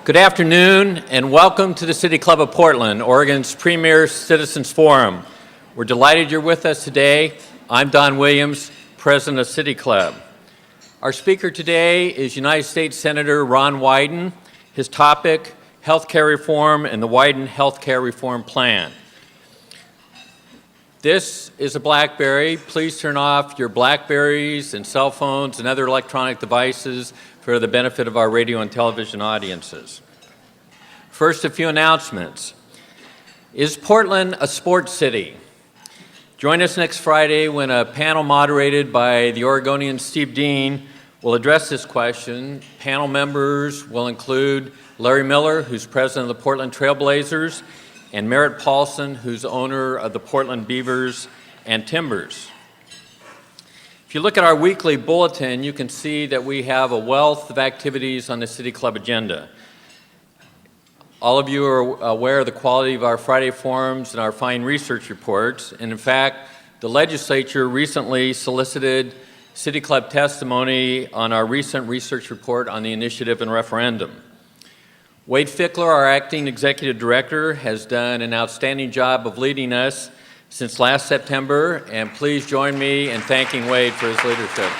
Good afternoon and welcome to the City Club of Portland, Oregon's premier citizens forum. We're delighted you're with us today. I'm Don Williams, president of City Club. Our speaker today is United States Senator Ron Wyden. His topic, healthcare reform and the Wyden healthcare reform plan. This is a BlackBerry. Please turn off your BlackBerries and cell phones and other electronic devices for the benefit of our radio and television audiences. First, a few announcements. Is Portland a sports city? Join us next Friday when a panel moderated by the Oregonian Steve Dean will address this question. Panel members will include Larry Miller, who's president of the Portland Trailblazers, and Merritt Paulson, who's owner of the Portland Beavers and Timbers. If you look at our weekly bulletin, you can see that we have a wealth of activities on the City Club agenda. All of you are aware of the quality of our Friday forums and our fine research reports. And in fact, the legislature recently solicited City Club testimony on our recent research report on the initiative and referendum. Wade Fickler, our acting executive director, has done an outstanding job of leading us since last September, and please join me in thanking Wade for his leadership.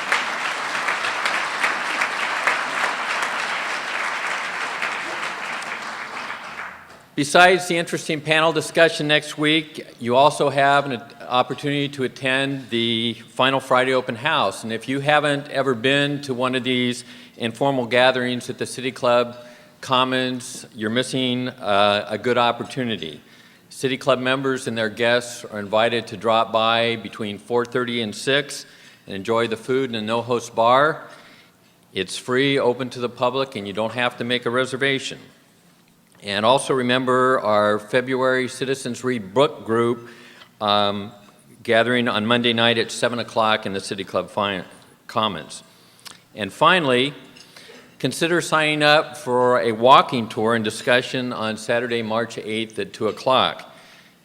Besides the interesting panel discussion next week, you also have an opportunity to attend the final Friday open house. And if you haven't ever been to one of these informal gatherings at the City Club Commons, you're missing a good opportunity. City Club members and their guests are invited to drop by between 4:30 and 6 and enjoy the food in a no-host bar. It's free, open to the public, and you don't have to make a reservation. And also remember our February Citizens Read Book Group gathering on Monday night at 7 o'clock in the City Club Commons. And finally, consider signing up for a walking tour and discussion on Saturday, March 8th at 2 o'clock.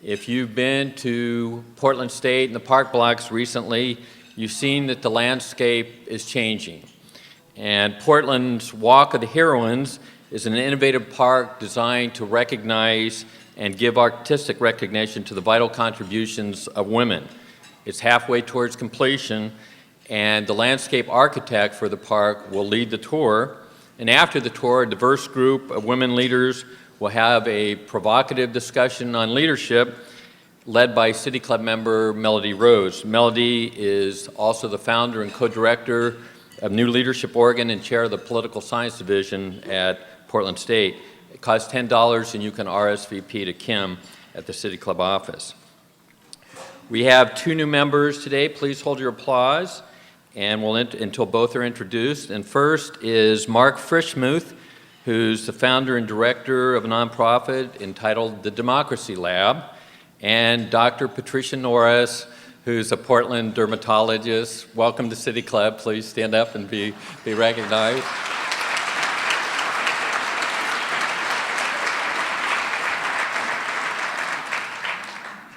If you've been to Portland State and the park blocks recently, you've seen that the landscape is changing. And Portland's Walk of the Heroines is an innovative park designed to recognize and give artistic recognition to the vital contributions of women. It's halfway towards completion, and the landscape architect for the park will lead the tour. And after the tour, a diverse group of women leaders will have a provocative discussion on leadership led by City Club member Melody Rose. Melody is also the founder and co-director of New Leadership Oregon and chair of the Political Science Division at Portland State. It costs $10 and you can RSVP to Kim at the City Club office. We have two new members today. Please hold your applause and we'll until both are introduced. And first is Mark Frischmuth, who's the founder and director of a nonprofit entitled the Democracy Lab, and Dr. Patricia Norris, who's a Portland dermatologist. Welcome to City Club. Please stand up and be recognized.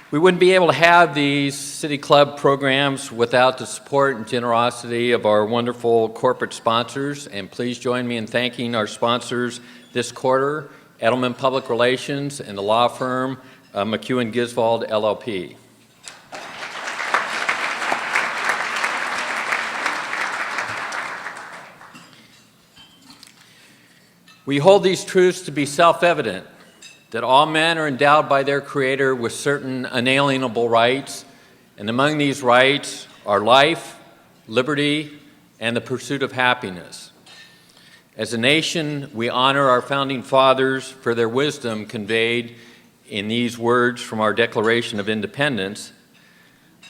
We wouldn't be able to have these City Club programs without the support and generosity of our wonderful corporate sponsors, and please join me in thanking our sponsors this quarter, Edelman Public Relations and the law firm McEwen Gisvold LLP. We hold these truths to be self-evident, that all men are endowed by their Creator with certain unalienable rights, and among these rights are life, liberty, and the pursuit of happiness. As a nation, we honor our founding fathers for their wisdom conveyed in these words from our Declaration of Independence,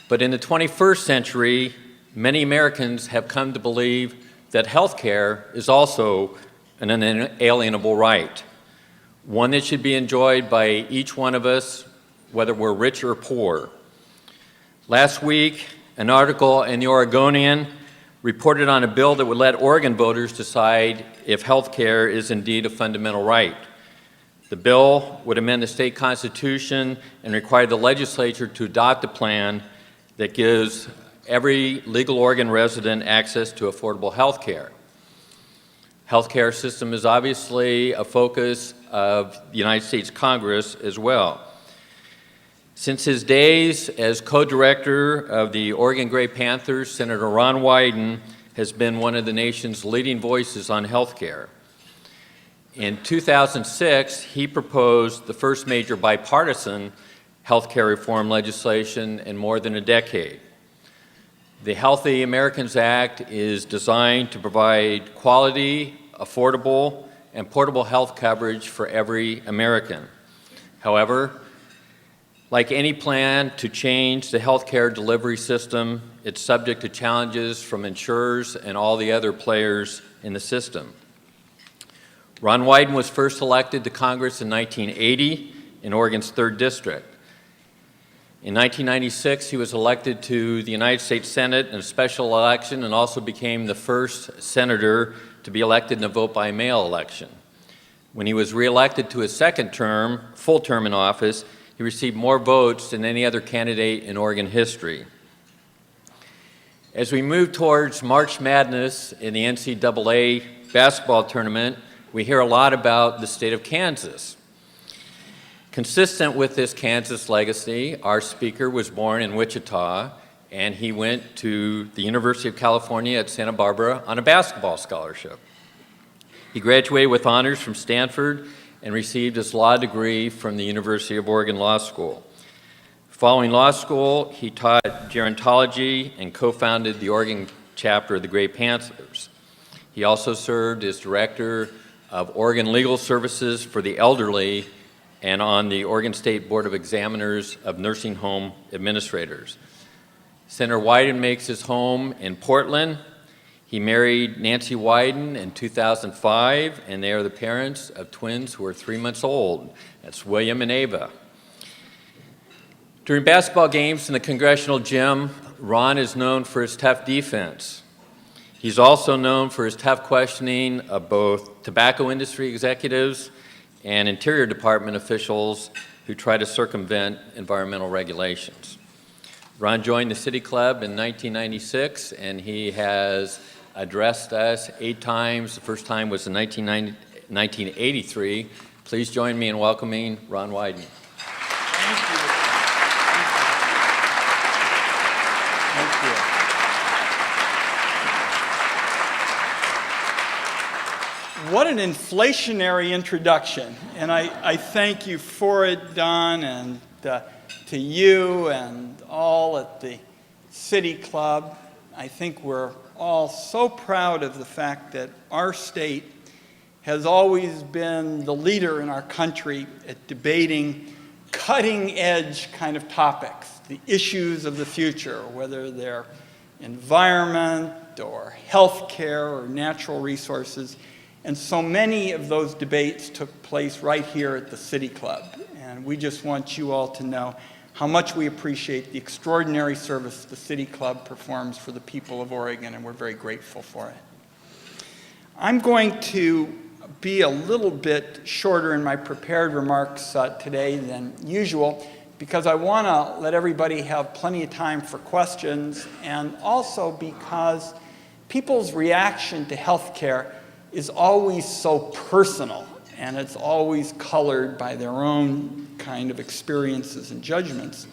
but in the 21st century, many Americans have come to believe that health care is also an unalienable right, one that should be enjoyed by each one of us, whether we're rich or poor. Last week, an article in the Oregonian reported on a bill that would let Oregon voters decide if health care is indeed a fundamental right. The bill would amend the state constitution and require the legislature to adopt a plan that gives every legal Oregon resident access to affordable health care. Healthcare system is obviously a focus of the United States Congress as well. Since his days as co-director of the Oregon Gray Panthers, Senator Ron Wyden has been one of the nation's leading voices on healthcare. In 2006, he proposed the first major bipartisan healthcare reform legislation in more than a decade. The Healthy Americans Act is designed to provide quality, affordable, and portable health coverage for every American. However, like any plan to change the healthcare delivery system, it's subject to challenges from insurers and all the other players in the system. Ron Wyden was first elected to Congress in 1980 in Oregon's 3rd District. In 1996, he was elected to the United States Senate in a special election and also became the first senator to be elected in a vote-by-mail election. When he was reelected to his second term, full term in office, he received more votes than any other candidate in Oregon history. As we move towards March Madness in the NCAA basketball tournament, we hear a lot about the state of Kansas. Consistent with this Kansas legacy, our speaker was born in Wichita, and he went to the University of California at Santa Barbara on a basketball scholarship. He graduated with honors from Stanford and received his law degree from the University of Oregon Law School. Following law school, he taught gerontology and co-founded the Oregon chapter of the Gray Panthers. He also served as director of Oregon Legal Services for the Elderly and on the Oregon State Board of Examiners of Nursing Home Administrators. Senator Wyden makes his home in Portland. He married Nancy Wyden in 2005, and they are the parents of twins who are 3 months old. That's William and Ava. During basketball games in the congressional gym, Ron is known for his tough defense. He's also known for his tough questioning of both tobacco industry executives and Interior Department officials who try to circumvent environmental regulations. Ron joined the City Club in 1996, and he has addressed us 8 times. The first time was in 1983. Please join me in welcoming Ron Wyden. Thank you. What an inflationary introduction, and I thank you for it, Don, and to you and all at the City Club. I think we're all so proud of the fact that our state has always been the leader in our country at debating cutting-edge kind of topics, the issues of the future, whether they're environment or healthcare or natural resources. And so many of those debates took place right here at the City Club. And we just want you all to know how much we appreciate the extraordinary service the City Club performs for the people of Oregon, and we're very grateful for it. I'm going to be a little bit shorter in my prepared remarks today than usual, because I want to let everybody have plenty of time for questions, and also because people's reaction to healthcare is always so personal, and it's always colored by their own kind of experiences and judgments.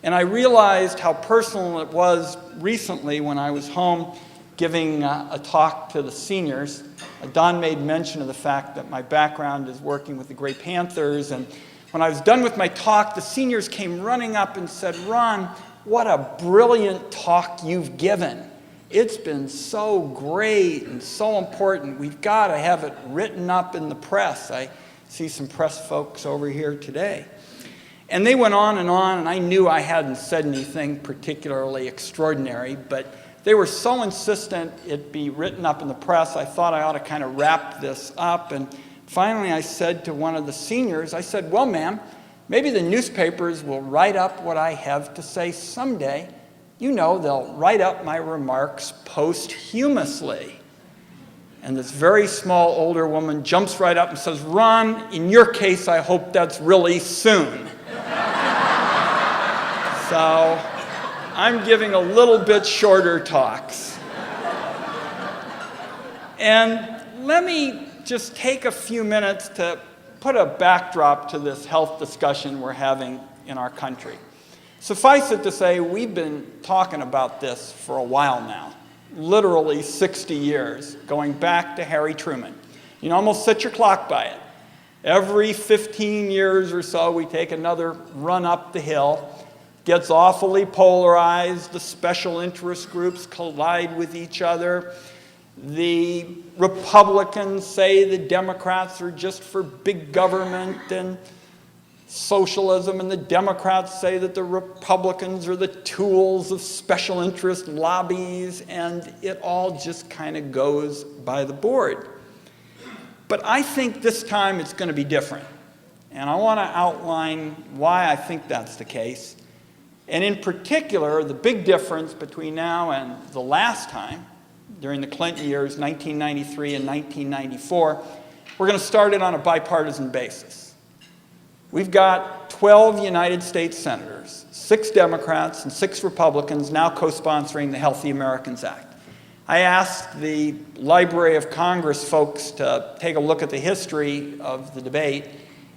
And I realized how personal it was recently when I was home giving a talk to the seniors. Don made mention of the fact that my background is working with the Gray Panthers, and when I was done with my talk, the seniors came running up and said, "Ron, what a brilliant talk you've given. It's been so great and so important. We've got to have it written up in the press." I see some press folks over here today. And they went on, and I knew I hadn't said anything particularly extraordinary, but they were so insistent it be written up in the press, I thought I ought to kind of wrap this up. And finally I said to one of the seniors, I said, "Well, ma'am, maybe the newspapers will write up what I have to say someday. You know, they'll write up my remarks posthumously." And this very small older woman jumps right up and says, "Ron, in your case, I hope that's really soon." So I'm giving a little bit shorter talks. And let me just take a few minutes to put a backdrop to this health discussion we're having in our country. Suffice it to say, we've been talking about this for a while now, literally 60 years, going back to Harry Truman. You can almost set your clock by it. Every 15 years or so, we take another run up the hill. Gets awfully polarized. The special interest groups collide with each other. The Republicans say the Democrats are just for big government and socialism, and the Democrats say that the Republicans are the tools of special interest lobbies, and it all just kind of goes by the board. But I think this time it's going to be different, and I want to outline why I think that's the case. And in particular, the big difference between now and the last time, during the Clinton years, 1993 and 1994, we're going to start it on a bipartisan basis. We've got 12 United States senators, 6 Democrats and 6 Republicans now co-sponsoring the Healthy Americans Act. I asked the Library of Congress folks to take a look at the history of the debate,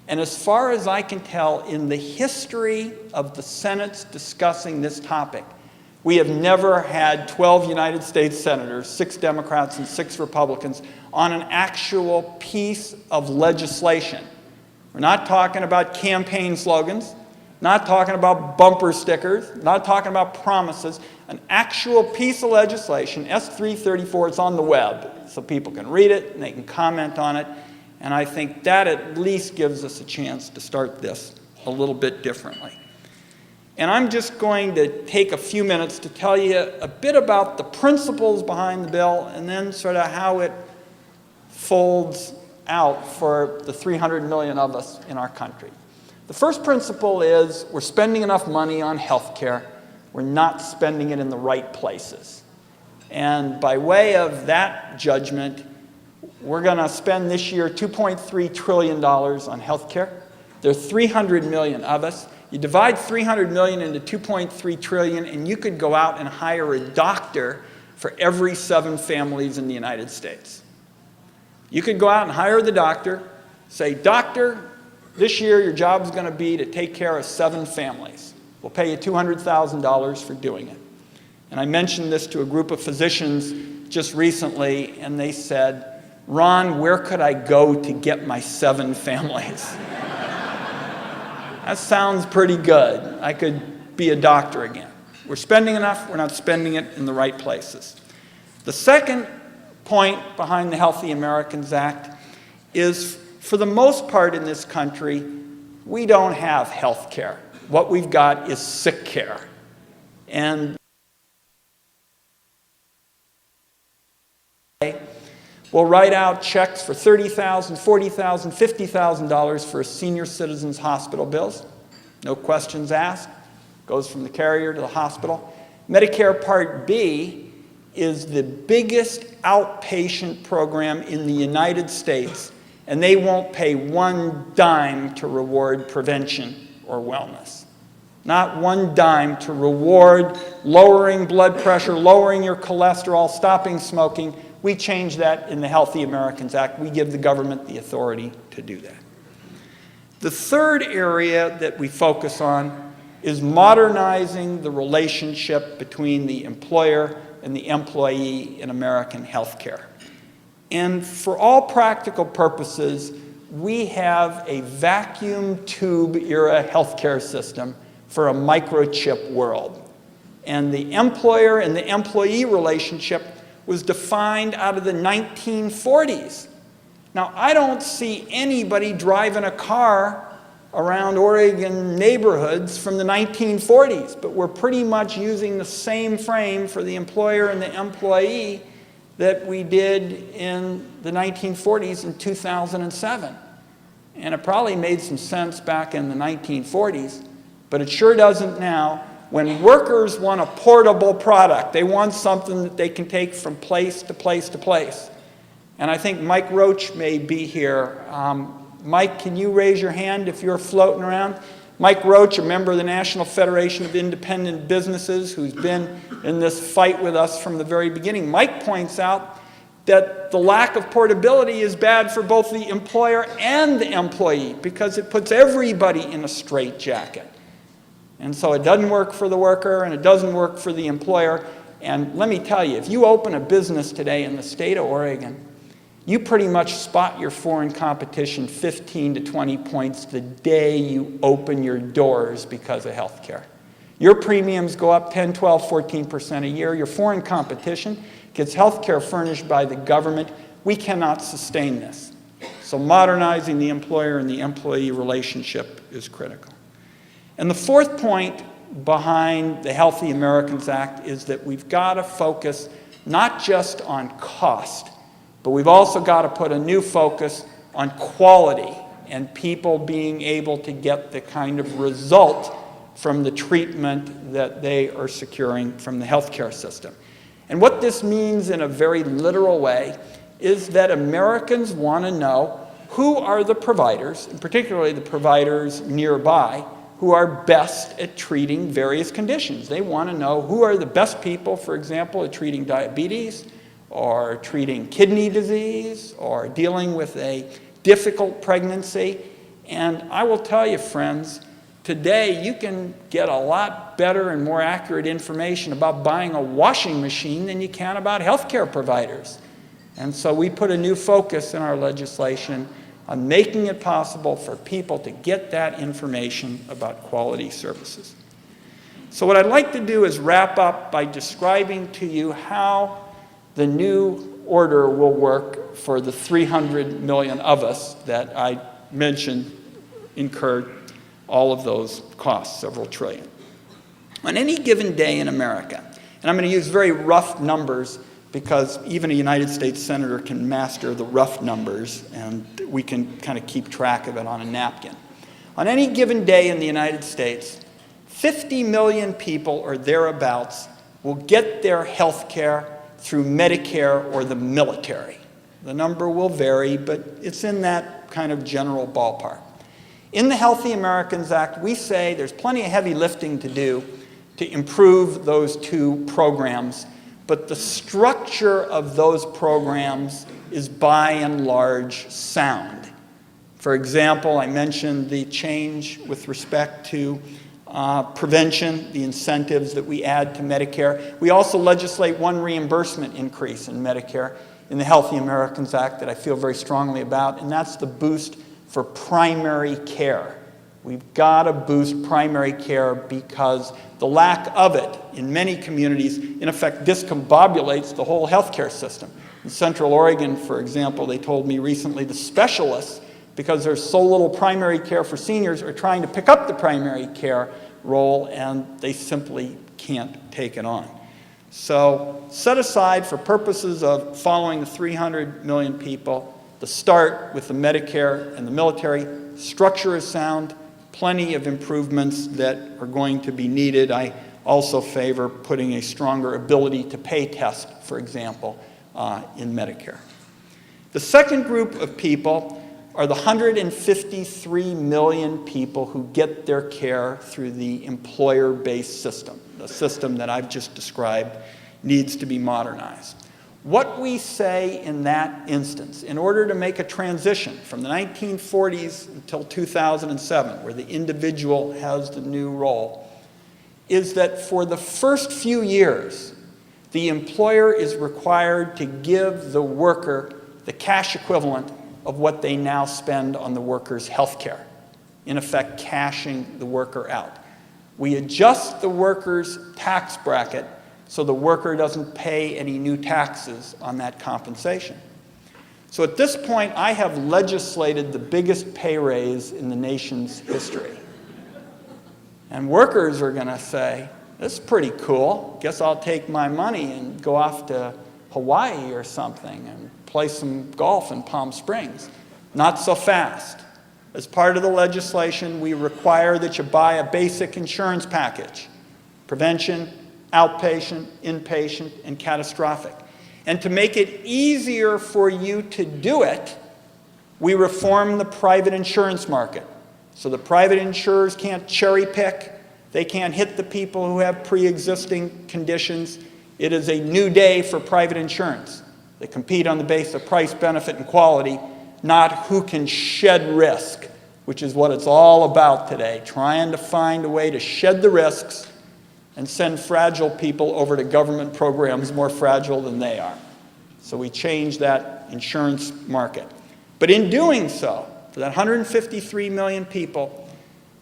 and as far as I can tell, in the history of the Senate's discussing this topic, we have never had 12 United States senators, 6 Democrats and 6 Republicans, on an actual piece of legislation. We're not talking about campaign slogans, not talking about bumper stickers, not talking about promises. An actual piece of legislation, S-334, it's on the web, so people can read it and they can comment on it. And I think that at least gives us a chance to start this a little bit differently. And I'm just going to take a few minutes to tell you a bit about the principles behind the bill and then sort of how it folds out for the 300 million of us in our country. The first principle is we're spending enough money on health care. We're not spending it in the right places. And by way of that judgment, we're going to spend this year $2.3 trillion on health care. There are 300 million of us. You divide 300 million into 2.3 trillion, and you could go out and hire a doctor for every 7 families in the United States. You could go out and hire the doctor, say, "Doctor, this year your job is going to be to take care of 7 families. We'll pay you $200,000 for doing it." And I mentioned this to a group of physicians just recently, and they said, "Ron, where could I go to get my 7 families?" That sounds pretty good. I could be a doctor again. We're spending enough, we're not spending it in the right places. The second point behind the Healthy Americans Act is, for the most part in this country, we don't have health care. What we've got is sick care. And we'll write out checks for $30,000, $40,000, $50,000 for a senior citizen's hospital bills. No questions asked. Goes from the carrier to the hospital. Medicare Part B is the biggest outpatient program in the United States, and they won't pay one dime to reward prevention or wellness. Not one dime to reward lowering blood pressure, lowering your cholesterol, stopping smoking. We change that in the Healthy Americans Act. We give the government the authority to do that. The third area that we focus on is modernizing the relationship between the employer and the employee in American healthcare. And for all practical purposes, we have a vacuum tube era healthcare system for a microchip world. And the employer and the employee relationship was defined out of the 1940s. Now, I don't see anybody driving a car around Oregon neighborhoods from the 1940s, but we're pretty much using the same frame for the employer and the employee that we did in the 1940s in 2007. And it probably made some sense back in the 1940s, but it sure doesn't now. When workers want a portable product, they want something that they can take from place to place to place. And I think Mike Roach may be here. Mike, can you raise your hand if you're floating around? Mike Roach, a member of the National Federation of Independent Businesses, who's been in this fight with us from the very beginning. Mike points out that the lack of portability is bad for both the employer and the employee because it puts everybody in a straitjacket. And so it doesn't work for the worker and it doesn't work for the employer. And let me tell you, if you open a business today in the state of Oregon, you pretty much spot your foreign competition 15 to 20 points the day you open your doors because of health care. Your premiums go up 10, 12, 14% a year. Your foreign competition gets health care furnished by the government. We cannot sustain this. So modernizing the employer and the employee relationship is critical. And the fourth point behind the Healthy Americans Act is that we've got to focus not just on cost, but we've also got to put a new focus on quality and people being able to get the kind of result from the treatment that they are securing from the healthcare system. And what this means in a very literal way is that Americans want to know who are the providers, and particularly the providers nearby, who are best at treating various conditions. They want to know who are the best people, for example, at treating diabetes, or treating kidney disease, or dealing with a difficult pregnancy. And I will tell you, friends, today you can get a lot better and more accurate information about buying a washing machine than you can about healthcare providers. And so we put a new focus in our legislation on making it possible for people to get that information about quality services. So what I'd like to do is wrap up by describing to you how the new order will work for the 300 million of us that I mentioned incurred all of those costs, several trillion. On any given day in America, and I'm going to use very rough numbers because even a United States Senator can master the rough numbers and we can kind of keep track of it on a napkin. On any given day in the United States, 50 million people or thereabouts will get their health care through Medicare or the military. The number will vary, but it's in that kind of general ballpark. In the Healthy Americans Act, we say there's plenty of heavy lifting to do to improve those two programs, but the structure of those programs is by and large sound. For example, I mentioned the change with respect to prevention, the incentives that we add to Medicare. We also legislate one reimbursement increase in Medicare in the Healthy Americans Act that I feel very strongly about, and that's the boost for primary care. We've got to boost primary care because the lack of it in many communities, in effect, discombobulates the whole healthcare system. In Central Oregon, for example, they told me recently the specialists, because there's so little primary care for seniors, are trying to pick up the primary care role, and they simply can't take it on. So set aside, for purposes of following the 300 million people, the start with the Medicare and the military. Structure is sound, plenty of improvements that are going to be needed. I also favor putting a stronger ability to pay test, for example, in Medicare. The second group of people are the 153 million people who get their care through the employer-based system. The system that I've just described needs to be modernized. What we say in that instance, in order to make a transition from the 1940s until 2007, where the individual has the new role, is that for the first few years, the employer is required to give the worker the cash equivalent of what they now spend on the worker's health care, in effect cashing the worker out. We adjust the worker's tax bracket so the worker doesn't pay any new taxes on that compensation. So at this point, I have legislated the biggest pay raise in the nation's history. And workers are going to say, this is pretty cool. Guess I'll take my money and go off to Hawaii or something and play some golf in Palm Springs. Not so fast. As part of the legislation, we require that you buy a basic insurance package: prevention, outpatient, inpatient, and catastrophic. And to make it easier for you to do it, we reform the private insurance market. So the private insurers can't cherry pick. They can't hit the people who have pre-existing conditions. It is a new day for private insurance. They compete on the basis of price, benefit, and quality, not who can shed risk, which is what it's all about today, trying to find a way to shed the risks and send fragile people over to government programs more fragile than they are. So we changed that insurance market. But in doing so, for that 153 million people,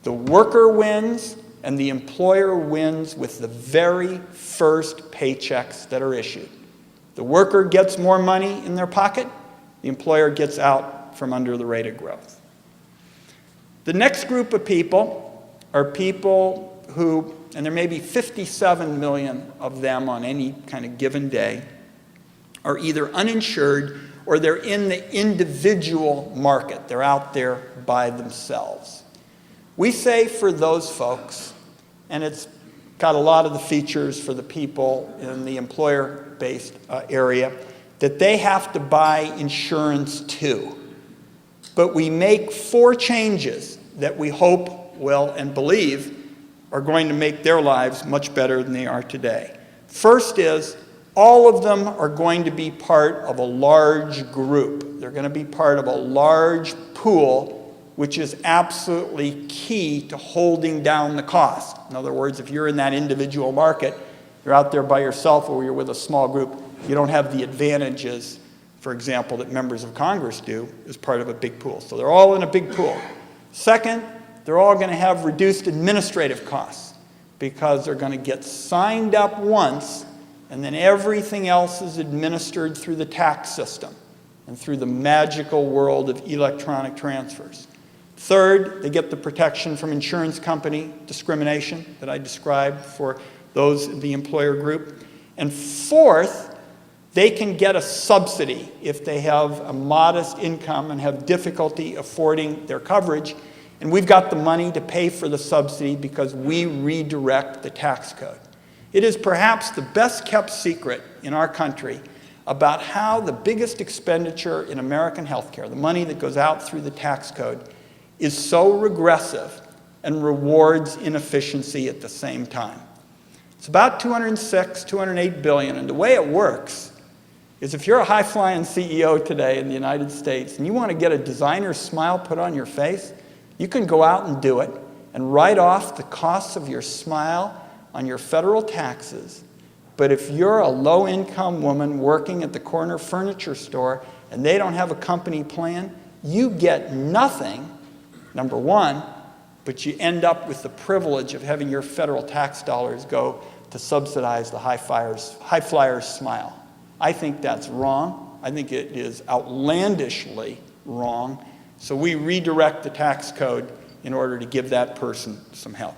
the worker wins and the employer wins with the very first paychecks that are issued. The worker gets more money in their pocket, the employer gets out from under the rate of growth. The next group of people are people who, and there may be 57 million of them on any kind of given day, are either uninsured or they're in the individual market. They're out there by themselves. We say for those folks, and it's got a lot of the features for the people in the employer-based area, that they have to buy insurance too. But we make 4 changes that we hope will and believe are going to make their lives much better than they are today. First is, all of them are going to be part of a large group. They're going to be part of a large pool, which is absolutely key to holding down the cost. In other words, if you're in that individual market, you're out there by yourself or you're with a small group, you don't have the advantages, for example, that members of Congress do as part of a big pool. So they're all in a big pool. Second, they're all going to have reduced administrative costs because they're going to get signed up once and then everything else is administered through the tax system and through the magical world of electronic transfers. Third, they get the protection from insurance company discrimination that I described for those in the employer group. And fourth, they can get a subsidy if they have a modest income and have difficulty affording their coverage. And we've got the money to pay for the subsidy because we redirect the tax code. It is perhaps the best kept secret in our country about how the biggest expenditure in American healthcare, the money that goes out through the tax code, is so regressive and rewards inefficiency at the same time. It's about 208 billion, and the way it works is if you're a high-flying CEO today in the United States and you want to get a designer smile put on your face, you can go out and do it and write off the costs of your smile on your federal taxes. But if you're a low-income woman working at the corner furniture store and they don't have a company plan, you get nothing, number one, but you end up with the privilege of having your federal tax dollars go to subsidize the high flyers' smile. I think that's wrong. I think it is outlandishly wrong. So we redirect the tax code in order to give that person some help.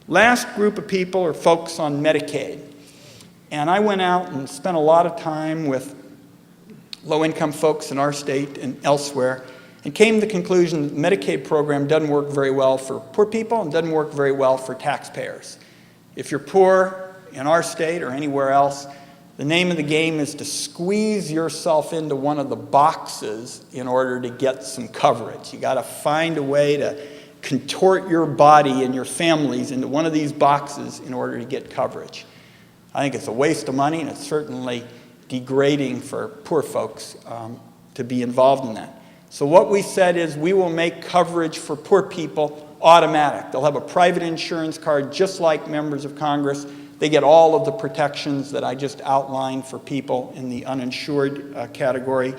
Last group of people are folks on Medicaid. And I went out and spent a lot of time with low-income folks in our state and elsewhere and came to the conclusion that the Medicaid program doesn't work very well for poor people and doesn't work very well for taxpayers. If you're poor in our state or anywhere else, the name of the game is to squeeze yourself into one of the boxes in order to get some coverage. You got to find a way to contort your body and your families into one of these boxes in order to get coverage. I think it's a waste of money, and it's certainly degrading for poor folks to be involved in that. So what we said is we will make coverage for poor people automatic. They'll have a private insurance card just like members of Congress. They get all of the protections that I just outlined for people in the uninsured category.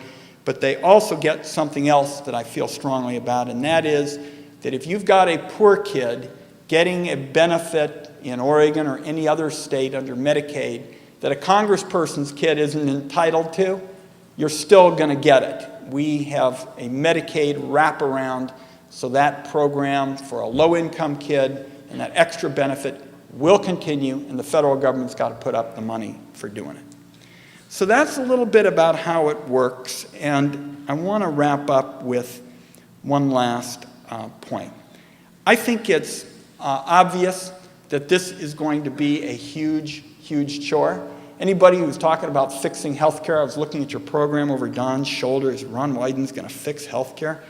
But they also get something else that I feel strongly about, and that is that if you've got a poor kid getting a benefit in Oregon or any other state under Medicaid that a congressperson's kid isn't entitled to, you're still going to get it. We have a Medicaid wraparound, so that program for a low-income kid and that extra benefit will continue, and the federal government's got to put up the money for doing it. So that's a little bit about how it works, and I want to wrap up with one last point. I think it's obvious that this is going to be a huge, huge chore. Anybody who's talking about fixing health care, I was looking at your program over Don's shoulders, Ron Wyden's going to fix health care.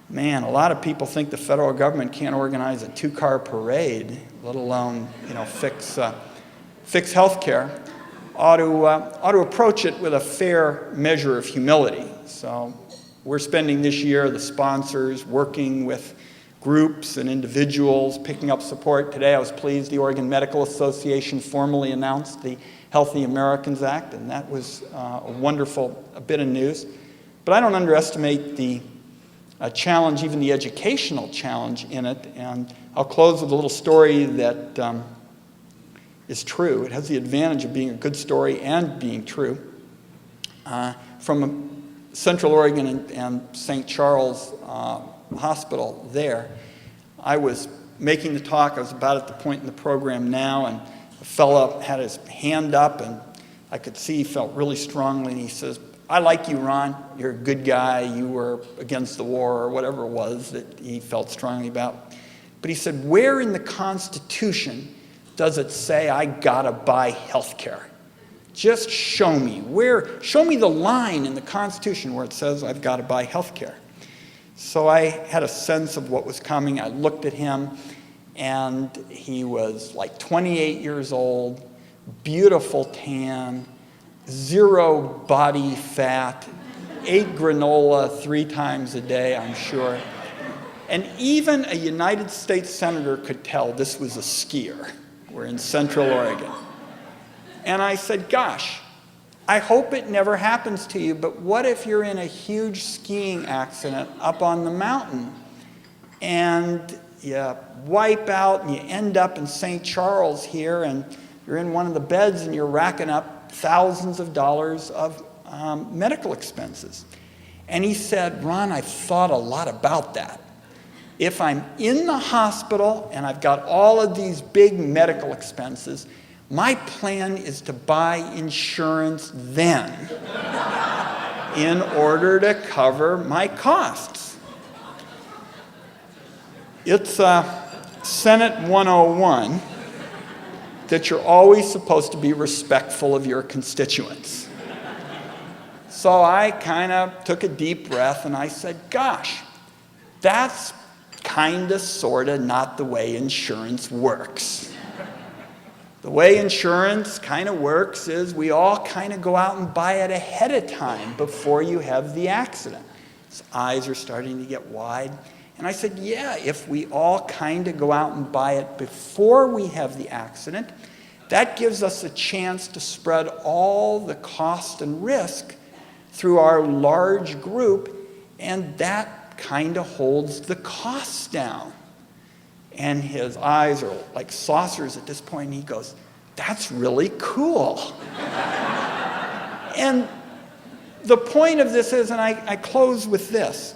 Man, a lot of people think the federal government can't organize a 2-car parade, let alone, fix health care. ought to approach it with a fair measure of humility. So we're spending this year, the sponsors, working with groups and individuals, picking up support. Today I was pleased the Oregon Medical Association formally announced the Healthy Americans Act, and that was a wonderful bit of news. But I don't underestimate the challenge, even the educational challenge in it, and I'll close with a little story that is true. It has the advantage of being a good story and being true. From Central Oregon and St. Charles Hospital there, I was making the talk. I was about at the point in the program now, and a fellow had his hand up, and I could see he felt really strongly, and he says, "I like you, Ron. You're a good guy. You were against the war," or whatever it was that he felt strongly about. But he said, "Where in the Constitution does it say I gotta buy health care? Just show me. Show me the line in the Constitution where it says I've got to buy health care." So I had a sense of what was coming. I looked at him, and he was like 28 years old, beautiful tan, 0 body fat, ate granola 3 times a day, I'm sure. And even a United States Senator could tell this was a skier. We're in Central Oregon. And I said, "Gosh, I hope it never happens to you, but what if you're in a huge skiing accident up on the mountain and you wipe out and you end up in St. Charles here and you're in one of the beds and you're racking up thousands of dollars of medical expenses?" And he said, "Ron, I've thought a lot about that. If I'm in the hospital and I've got all of these big medical expenses, my plan is to buy insurance then in order to cover my costs." It's Senate 101 that you're always supposed to be respectful of your constituents. So I kind of took a deep breath and I said, "Gosh, that's kind of, sort of not the way insurance works. The way insurance kind of works is we all kind of go out and buy it ahead of time before you have the accident." His eyes are starting to get wide. And I said, "Yeah, if we all kind of go out and buy it before we have the accident, that gives us a chance to spread all the cost and risk through our large group, and that kind of holds the costs down." And his eyes are like saucers at this point, and he goes, "That's really cool." And the point of this is, and I close with this,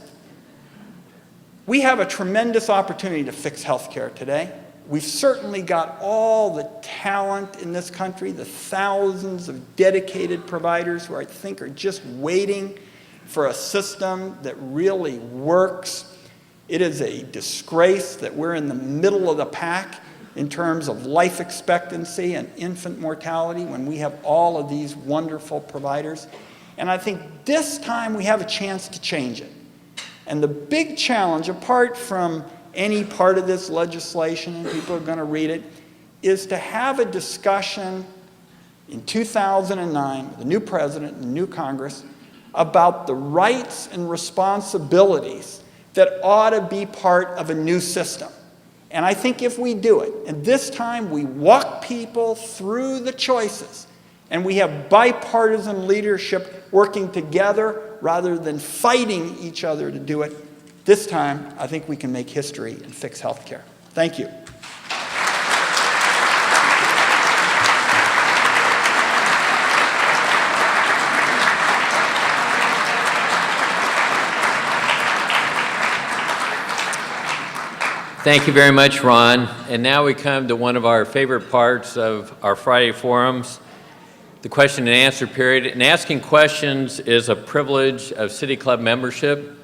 we have a tremendous opportunity to fix healthcare today. We've certainly got all the talent in this country, the thousands of dedicated providers who I think are just waiting for a system that really works. It is a disgrace that we're in the middle of the pack in terms of life expectancy and infant mortality when we have all of these wonderful providers. And I think this time we have a chance to change it. And the big challenge, apart from any part of this legislation, and people are going to read it, is to have a discussion in 2009 with the new president and the new Congress about the rights and responsibilities that ought to be part of a new system. And I think if we do it, and this time we walk people through the choices, and we have bipartisan leadership working together rather than fighting each other to do it, this time I think we can make history and fix health care. Thank you. Thank you very much, Ron. And now we come to one of our favorite parts of our Friday forums, the question and answer period. And asking questions is a privilege of City Club membership.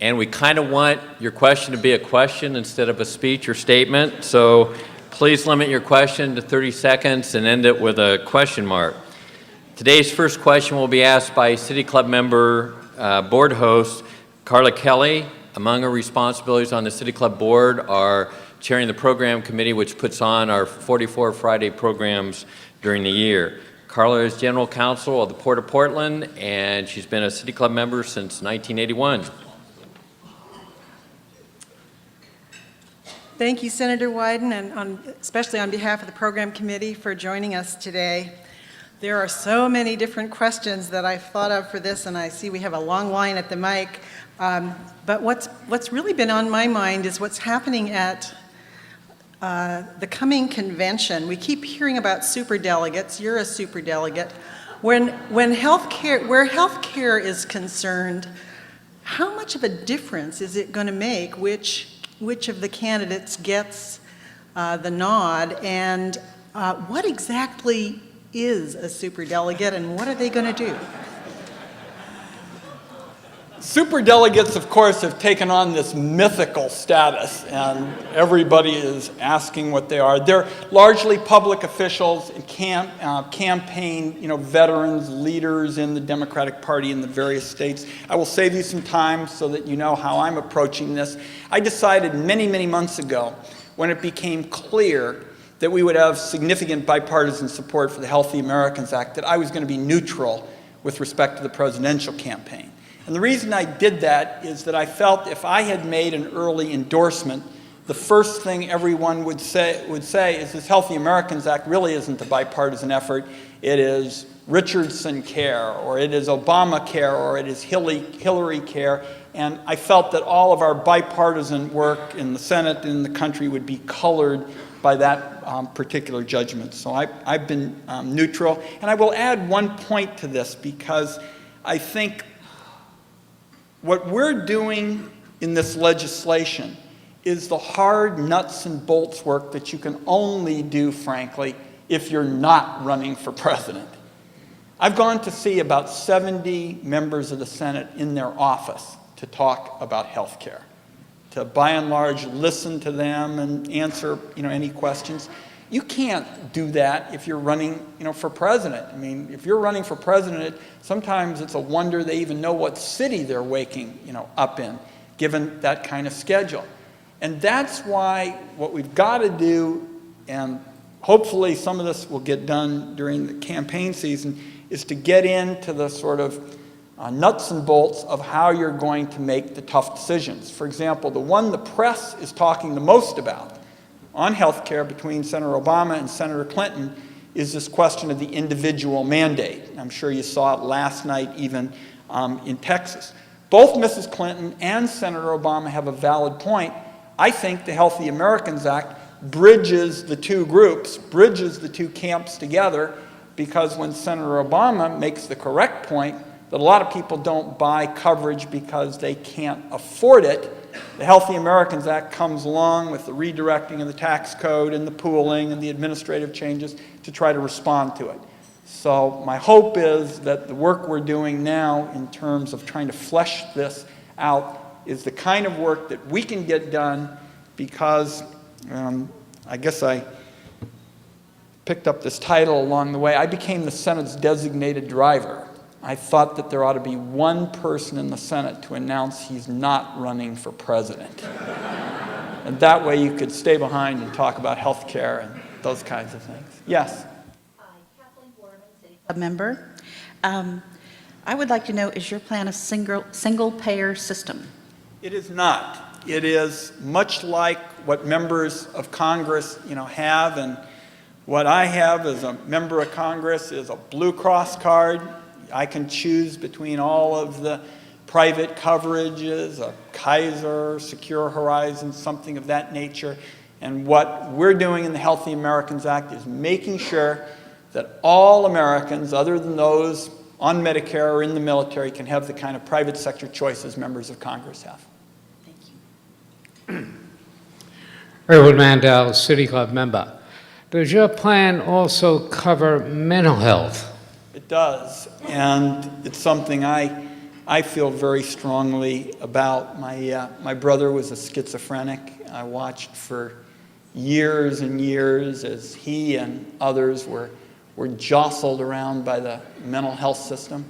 And we kind of want your question to be a question instead of a speech or statement. So please limit your question to 30 seconds and end it with a question mark. Today's first question will be asked by City Club member, board host, Carla Kelly. Among her responsibilities on the City Club board are chairing the program committee, which puts on our 44 Friday programs during the year. Carla is General Counsel of the Port of Portland, and she's been a City Club member since 1981. Thank you, Senator Wyden, and especially on behalf of the Program Committee for joining us today. There are so many different questions that I've thought of for this, and I see we have a long line at the mic. But what's really been on my mind is what's happening at the coming convention. We keep hearing about superdelegates. You're a superdelegate. Where healthcare is concerned, how much of a difference is it going to make which of the candidates gets the nod, and what exactly is a superdelegate, and what are they going to do? Superdelegates, of course, have taken on this mythical status, and everybody is asking what they are. They're largely public officials and campaign, veterans, leaders in the Democratic Party in the various states. I will save you some time so that you know how I'm approaching this. I decided many, many months ago, when it became clear that we would have significant bipartisan support for the Healthy Americans Act, that I was going to be neutral with respect to the presidential campaign. And the reason I did that is that I felt if I had made an early endorsement, the first thing everyone would say is this Healthy Americans Act really isn't a bipartisan effort. It is Richardson Care, or it is Obamacare, or it is Hillary Care. And I felt that all of our bipartisan work in the Senate and in the country would be colored by that particular judgment. So I've been neutral. And I will add one point to this, because I think what we're doing in this legislation is the hard nuts and bolts work that you can only do, frankly, if you're not running for president. I've gone to see about 70 members of the Senate in their office to talk about health care, to by and large listen to them and answer any questions. You can't do that if you're running for president. I mean, if you're running for president, sometimes it's a wonder they even know what city they're waking up in, given that kind of schedule. And that's why what we've got to do, and hopefully some of this will get done during the campaign season, is to get into the sort of nuts and bolts of how you're going to make the tough decisions. For example, the one the press is talking the most about on health care between Senator Obama and Senator Clinton is this question of the individual mandate. I'm sure you saw it last night even in Texas. Both Mrs. Clinton and Senator Obama have a valid point. I think the Healthy Americans Act bridges the two groups, bridges the two camps together, because when Senator Obama makes the correct point that a lot of people don't buy coverage because they can't afford it, the Healthy Americans Act comes along with the redirecting of the tax code and the pooling and the administrative changes to try to respond to it. So my hope is that the work we're doing now in terms of trying to flesh this out is the kind of work that we can get done, because I guess I picked up this title along the way. I became the Senate's designated driver. I thought that there ought to be one person in the Senate to announce he's not running for president. And that way you could stay behind and talk about health care and those kinds of things. Yes? Hi, Kathleen Borman, City Club member. I would like to know, is your plan a single-payer system? It is not. It is much like what members of Congress, have, and what I have as a member of Congress is a Blue Cross card. I can choose between all of the private coverages, a Kaiser, Secure Horizon, something of that nature. And what we're doing in the Healthy Americans Act is making sure that all Americans, other than those on Medicare or in the military, can have the kind of private sector choices members of Congress have. Thank you. Erwin Mandel, City Club member. Does your plan also cover mental health? It does, and it's something I feel very strongly about. My brother was a schizophrenic. I watched for years and years as he and others were jostled around by the mental health system.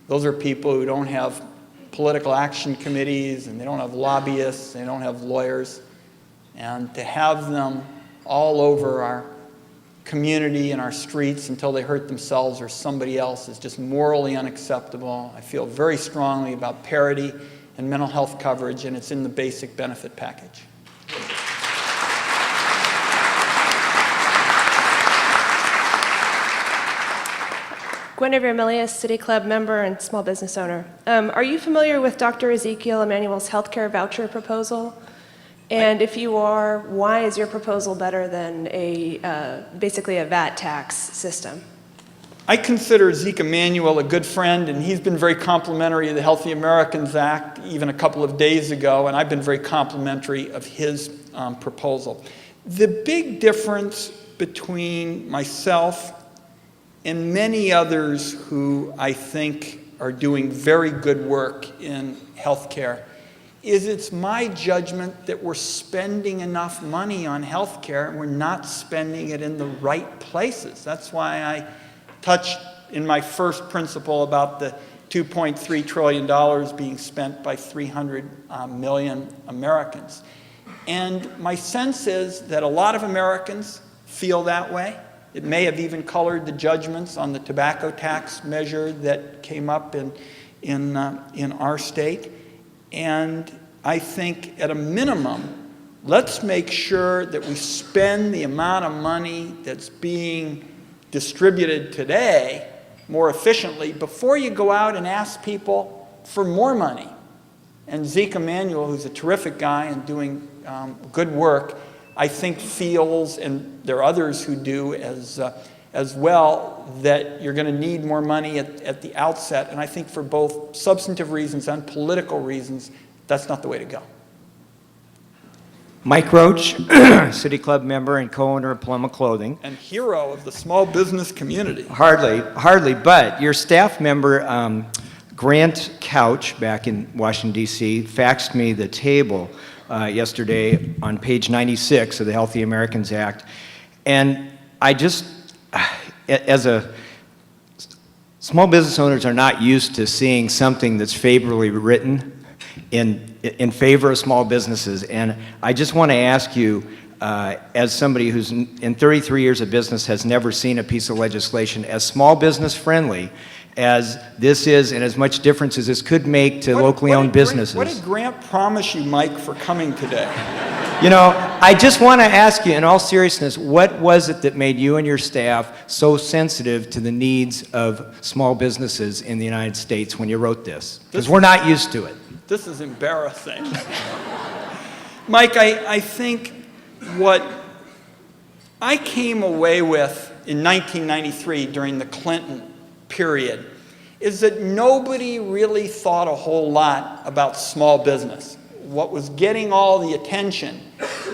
Those are people who don't have political action committees, and they don't have lobbyists, they don't have lawyers. And to have them all over our community in our streets until they hurt themselves or somebody else is just morally unacceptable. I feel very strongly about parity and mental health coverage, and it's in the basic benefit package. Guinevere Milius, City Club member and small business owner. Are you familiar with Dr. Ezekiel Emanuel's healthcare voucher proposal? And if you are, why is your proposal better than basically a VAT tax system? I consider Zeke Emanuel a good friend, and he's been very complimentary of the Healthy Americans Act even a couple of days ago, and I've been very complimentary of his proposal. The big difference between myself and many others who I think are doing very good work in healthcare is it's my judgment that we're spending enough money on healthcare and we're not spending it in the right places. That's why I touched in my first principle about the $2.3 trillion being spent by 300 million Americans. And my sense is that a lot of Americans feel that way. It may have even colored the judgments on the tobacco tax measure that came up in our state. And I think at a minimum, let's make sure that we spend the amount of money that's being distributed today more efficiently before you go out and ask people for more money. And Zeke Emanuel, who's a terrific guy and doing good work, I think feels, and there are others who do as well, that you're going to need more money at the outset. And I think for both substantive reasons and political reasons, that's not the way to go. Mike Roach, City Club member and co-owner of Paloma Clothing. And hero of the small business community. Hardly, but your staff member, Grant Couch, back in Washington, D.C., faxed me the table yesterday on page 96 of the Healthy Americans Act. And I just, small business owners are not used to seeing something that's favorably written in favor of small businesses. And I just want to ask you, as somebody who's in 33 years of business has never seen a piece of legislation as small business friendly as this is, and as much difference as this could make to locally owned businesses. What did Grant promise you, Mike, for coming today? You know, I just want to ask you, in all seriousness, what was it that made you and your staff so sensitive to the needs of small businesses in the United States when you wrote this? Because we're not used to it. This is embarrassing. Mike, I think what I came away with in 1993 during the Clinton period is that nobody really thought a whole lot about small business. What was getting all the attention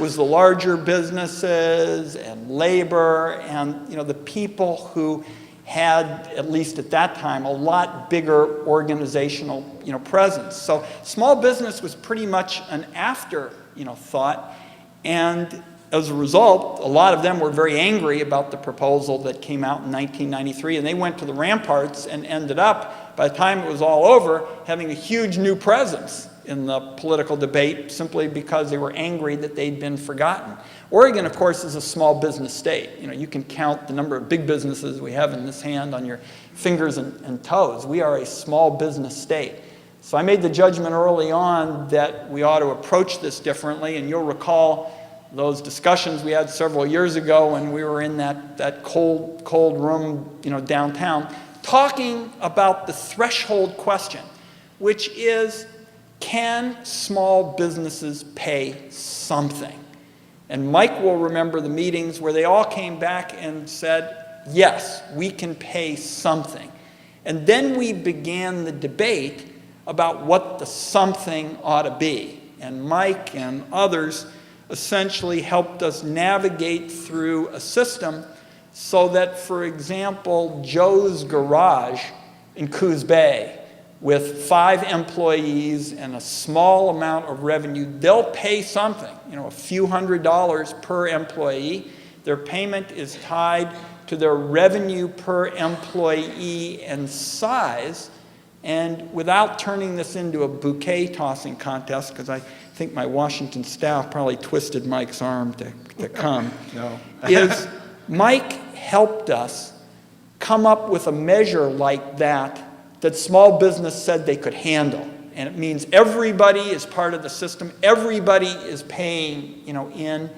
was the larger businesses and labor and the people who had, at least at that time, a lot bigger organizational presence. So small business was pretty much an after thought, and as a result, a lot of them were very angry about the proposal that came out in 1993, and they went to the ramparts and ended up, by the time it was all over, having a huge new presence in the political debate simply because they were angry that they'd been forgotten. Oregon, of course, is a small business state. You can count the number of big businesses we have in this hand on your fingers and toes. We are a small business state. So I made the judgment early on that we ought to approach this differently, and you'll recall those discussions we had several years ago when we were in that cold room downtown, talking about the threshold question, which is, can small businesses pay something? And Mike will remember the meetings where they all came back and said, yes, we can pay something. And then we began the debate about what the something ought to be. And Mike and others essentially helped us navigate through a system so that, for example, Joe's Garage in Coos Bay, with 5 employees and a small amount of revenue, they'll pay something, a few $100s per employee. Their payment is tied to their revenue per employee and size. And without turning this into a bouquet tossing contest, because I think my Washington staff probably twisted Mike's arm to come, No. is Mike helped us come up with a measure like that small business said they could handle. And it means everybody is part of the system, everybody is paying, in.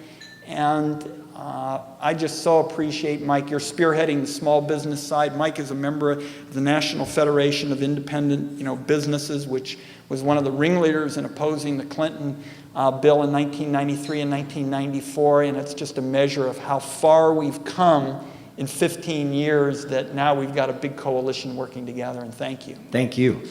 And I just so appreciate, Mike, you're spearheading the small business side. Mike is a member of the National Federation of Independent, Businesses, which was one of the ringleaders in opposing the Clinton bill in 1993 and 1994. And it's just a measure of how far we've come in 15 years that now we've got a big coalition working together. And thank you. Thank you.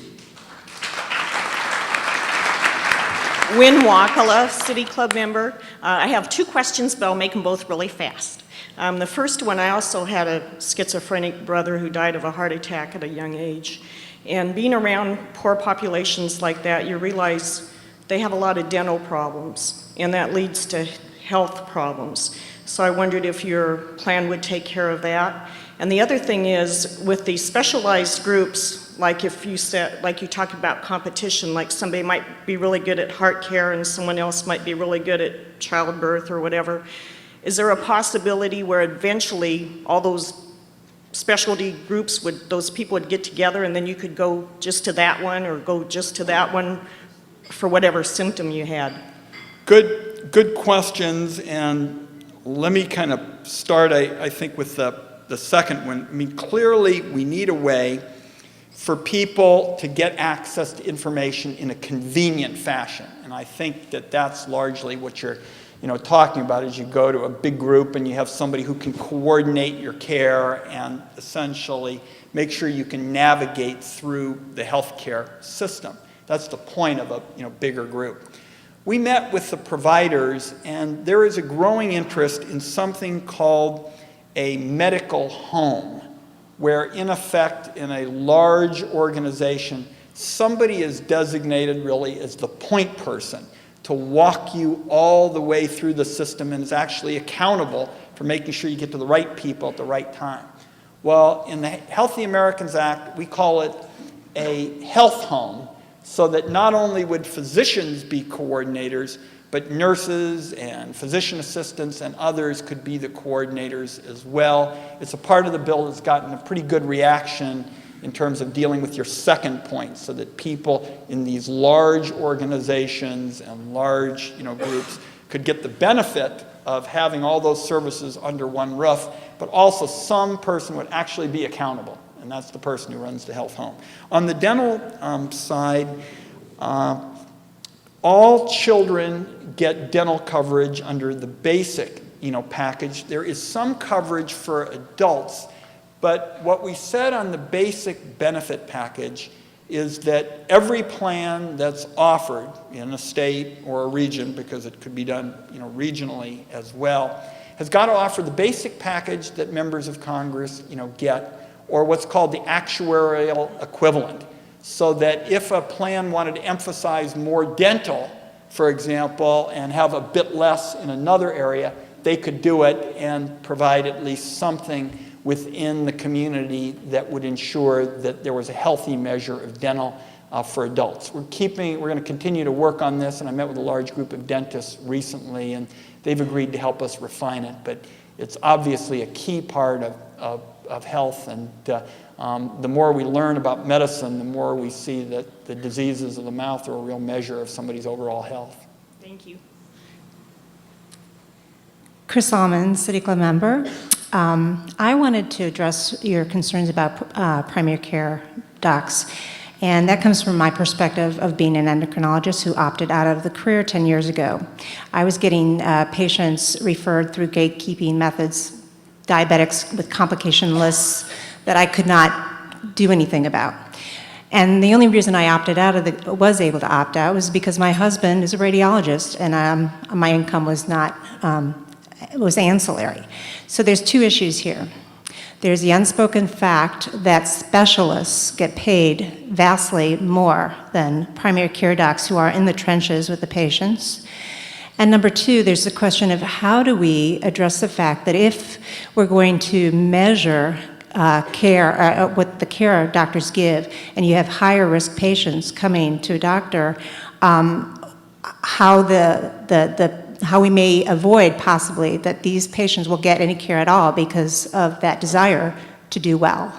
Wynn Wakala, City Club member. I have two questions, but I'll make them both really fast. The first one, I also had a schizophrenic brother who died of a heart attack at a young age. And being around poor populations like that, you realize they have a lot of dental problems, and that leads to health problems. So I wondered if your plan would take care of that. And the other thing is, with these specialized groups, like if you said, like you talked about competition, like somebody might be really good at heart care and someone else might be really good at childbirth or whatever, is there a possibility where eventually all those specialty groups those people would get together and then you could go just to that one or go just to that one for whatever symptom you had? Good questions, and let me kind of start, I think, with the second one. I mean, clearly we need a way for people to get access to information in a convenient fashion. And I think that's largely what you're talking about as you go to a big group and you have somebody who can coordinate your care and essentially make sure you can navigate through the healthcare system. That's the point of a bigger group. We met with the providers, and there is a growing interest in something called a medical home, where in effect, in a large organization, somebody is designated really as the point person to walk you all the way through the system and is actually accountable for making sure you get to the right people at the right time. Well, in the Healthy Americans Act, we call it a health home, so that not only would physicians be coordinators, but nurses and physician assistants and others could be the coordinators as well. It's a part of the bill that's gotten a pretty good reaction in terms of dealing with your second point, so that people in these large organizations and large groups could get the benefit of having all those services under one roof, but also some person would actually be accountable, and that's the person who runs the health home. On the dental side, all children get dental coverage under the basic, package. There is some coverage for adults, but what we said on the basic benefit package is that every plan that's offered in a state or a region, because it could be done, regionally as well, has got to offer the basic package that members of Congress, get, or what's called the actuarial equivalent. So that if a plan wanted to emphasize more dental, for example, and have a bit less in another area, they could do it and provide at least something within the community that would ensure that there was a healthy measure of dental for adults. We're going to continue to work on this, and I met with a large group of dentists recently, and they've agreed to help us refine it. But it's obviously a key part of health, and the more we learn about medicine, the more we see that the diseases of the mouth are a real measure of somebody's overall health. Thank you. Chris Almond, City Club member. I wanted to address your concerns about primary care docs, and that comes from my perspective of being an endocrinologist who opted out of the career 10 years ago. I was getting patients referred through gatekeeping methods, diabetics with complication lists that I could not do anything about. And the only reason I was able to opt out was because my husband is a radiologist, and my income was not, it was ancillary. So there's two issues here. There's the unspoken fact that specialists get paid vastly more than primary care docs who are in the trenches with the patients. And number two, there's the question of how do we address the fact that if we're going to measure care, what the care doctors give, and you have higher risk patients coming to a doctor, how the how we may avoid possibly that these patients will get any care at all because of that desire to do well.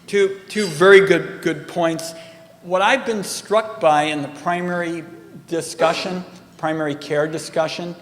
Two very good points. What I've been struck by in the primary care discussion,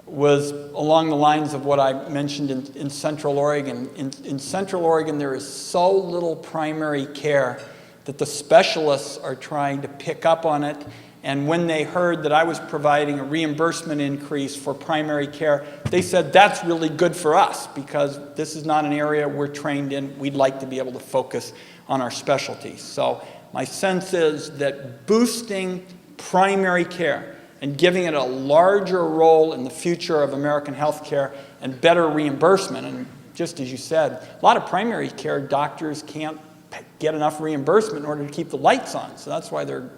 was along the lines of what I mentioned in Central Oregon. In Central Oregon, there is so little primary care that the specialists are trying to pick up on it. And when they heard that I was providing a reimbursement increase for primary care, they said, that's really good for us because this is not an area we're trained in. We'd like to be able to focus on our specialties. So my sense is that boosting primary care and giving it a larger role in the future of American healthcare and better reimbursement. And just as you said, a lot of primary care doctors can't get enough reimbursement in order to keep the lights on. So that's why they're,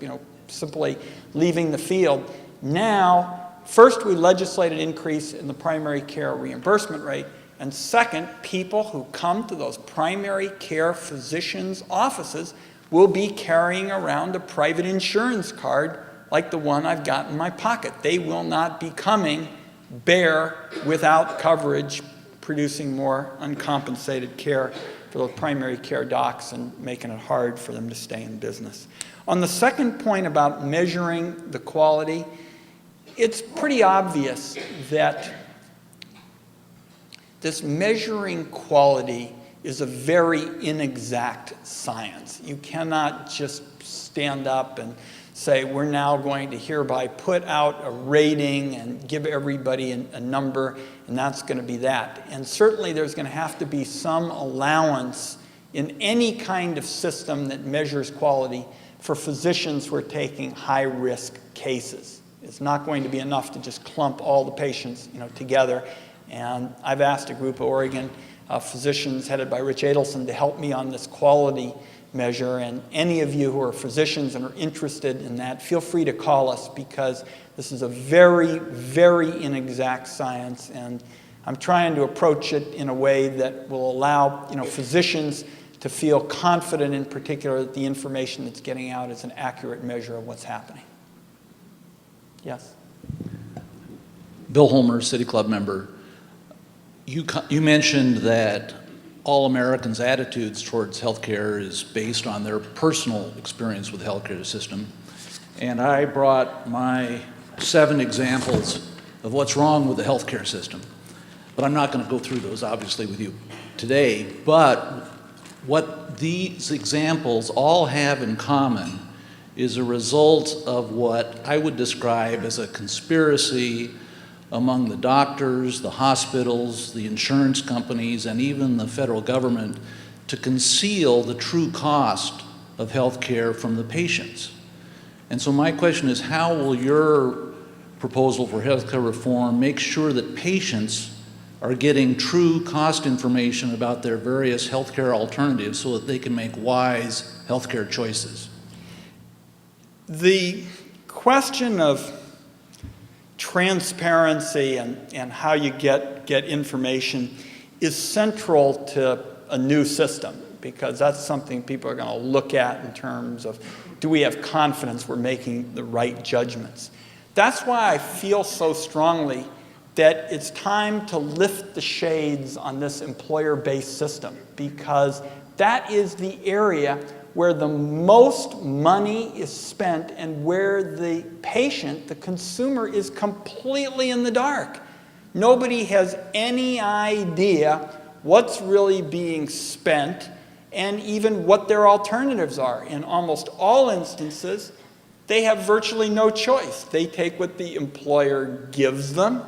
simply leaving the field. Now, first we legislated increase in the primary care reimbursement rate. And second, people who come to those primary care physicians' offices will be carrying around a private insurance card like the one I've got in my pocket. They will not be coming bare without coverage, producing more uncompensated care for those primary care docs and making it hard for them to stay in business. On the second point about measuring the quality, it's pretty obvious that this measuring quality is a very inexact science. You cannot just stand up and say, we're now going to hereby put out a rating and give everybody a number, and that's going to be that. And certainly there's going to have to be some allowance in any kind of system that measures quality for physicians who are taking high-risk cases. It's not going to be enough to just clump all the patients together. And I've asked a group of Oregon physicians headed by Rich Adelson to help me on this quality measure, and any of you who are physicians and are interested in that, feel free to call us because this is a very, very inexact science, and I'm trying to approach it in a way that will allow physicians to feel confident in particular that the information that's getting out is an accurate measure of what's happening. Yes? Bill Holmer, City Club member. You mentioned that all Americans' attitudes towards healthcare is based on their personal experience with the healthcare system. And I brought my 7 examples of what's wrong with the healthcare system. But I'm not going to go through those, obviously, with you today. But what these examples all have in common is a result of what I would describe as a conspiracy among the doctors, the hospitals, the insurance companies, and even the federal government to conceal the true cost of health care from the patients. And so my question is, how will your proposal for health care reform make sure that patients are getting true cost information about their various health care alternatives so that they can make wise health care choices? The question of transparency and how you get information is central to a new system, because that's something people are going to look at in terms of, do we have confidence we're making the right judgments? That's why I feel so strongly that it's time to lift the shades on this employer-based system, because that is the area where the most money is spent and where the patient, the consumer, is completely in the dark. Nobody has any idea what's really being spent and even what their alternatives are. In almost all instances, they have virtually no choice. They take what the employer gives them,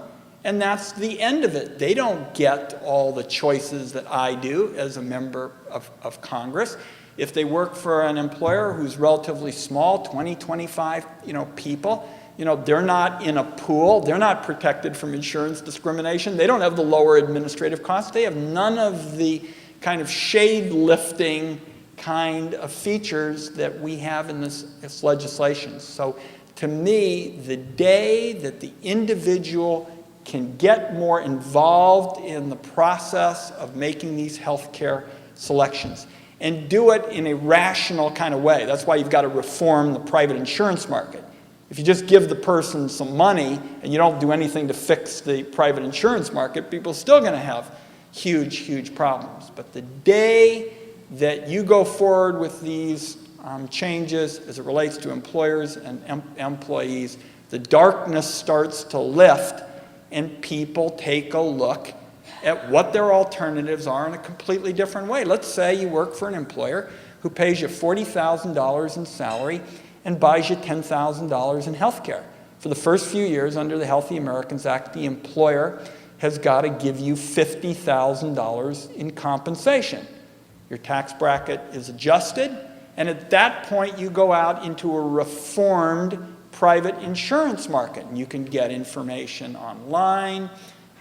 and that's the end of it. They don't get all the choices that I do as a member of Congress. If they work for an employer who's relatively small, 20, 25, people, they're not in a pool. They're not protected from insurance discrimination. They don't have the lower administrative costs. They have none of the kind of shade-lifting kind of features that we have in this legislation. So to me, the day that the individual can get more involved in the process of making these healthcare selections and do it in a rational kind of way. That's why you've got to reform the private insurance market. If you just give the person some money and you don't do anything to fix the private insurance market, people are still going to have huge, huge problems. But the day that you go forward with these changes as it relates to employers and employees, the darkness starts to lift and people take a look at what their alternatives are in a completely different way. Let's say you work for an employer who pays you $40,000 in salary and buys you $10,000 in health care. For the first few years under the Healthy Americans Act, the employer has got to give you $50,000 in compensation. Your tax bracket is adjusted, and at that point you go out into a reformed private insurance market. And you can get information online.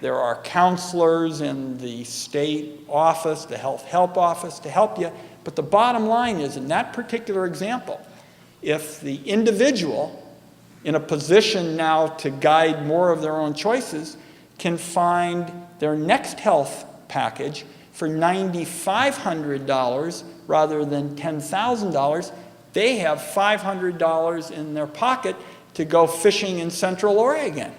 There are counselors in the state office, the health help office to help you. But the bottom line is, in that particular example, if the individual in a position now to guide more of their own choices can find their next health package for $9,500 rather than $10,000, they have $500 in their pocket to go fishing in Central Oregon.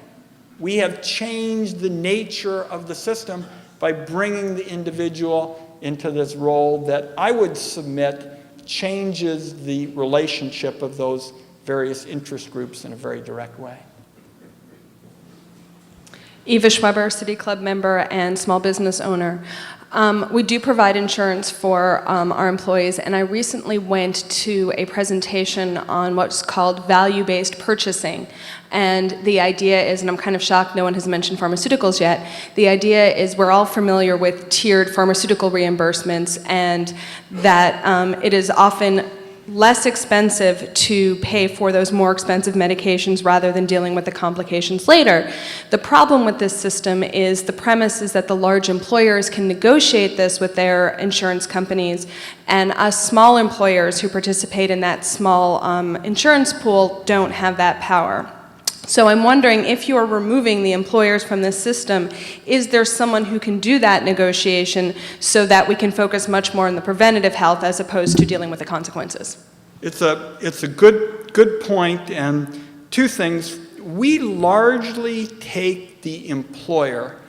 We have changed the nature of the system by bringing the individual into this role that I would submit changes the relationship of those various interest groups in a very direct way. Eva Schweber, City Club member and small business owner. We do provide insurance for our employees, and I recently went to a presentation on what's called value-based purchasing. And the idea is, and I'm kind of shocked no one has mentioned pharmaceuticals yet, the idea is we're all familiar with tiered pharmaceutical reimbursements, and that it is often less expensive to pay for those more expensive medications rather than dealing with the complications later. The problem with this system is the premise is that the large employers can negotiate this with their insurance companies, and us small employers who participate in that small insurance pool don't have that power. So I'm wondering, if you are removing the employers from this system, is there someone who can do that negotiation so that we can focus much more on the preventative health as opposed to dealing with the consequences? It's a good point, and two things. We largely take the employer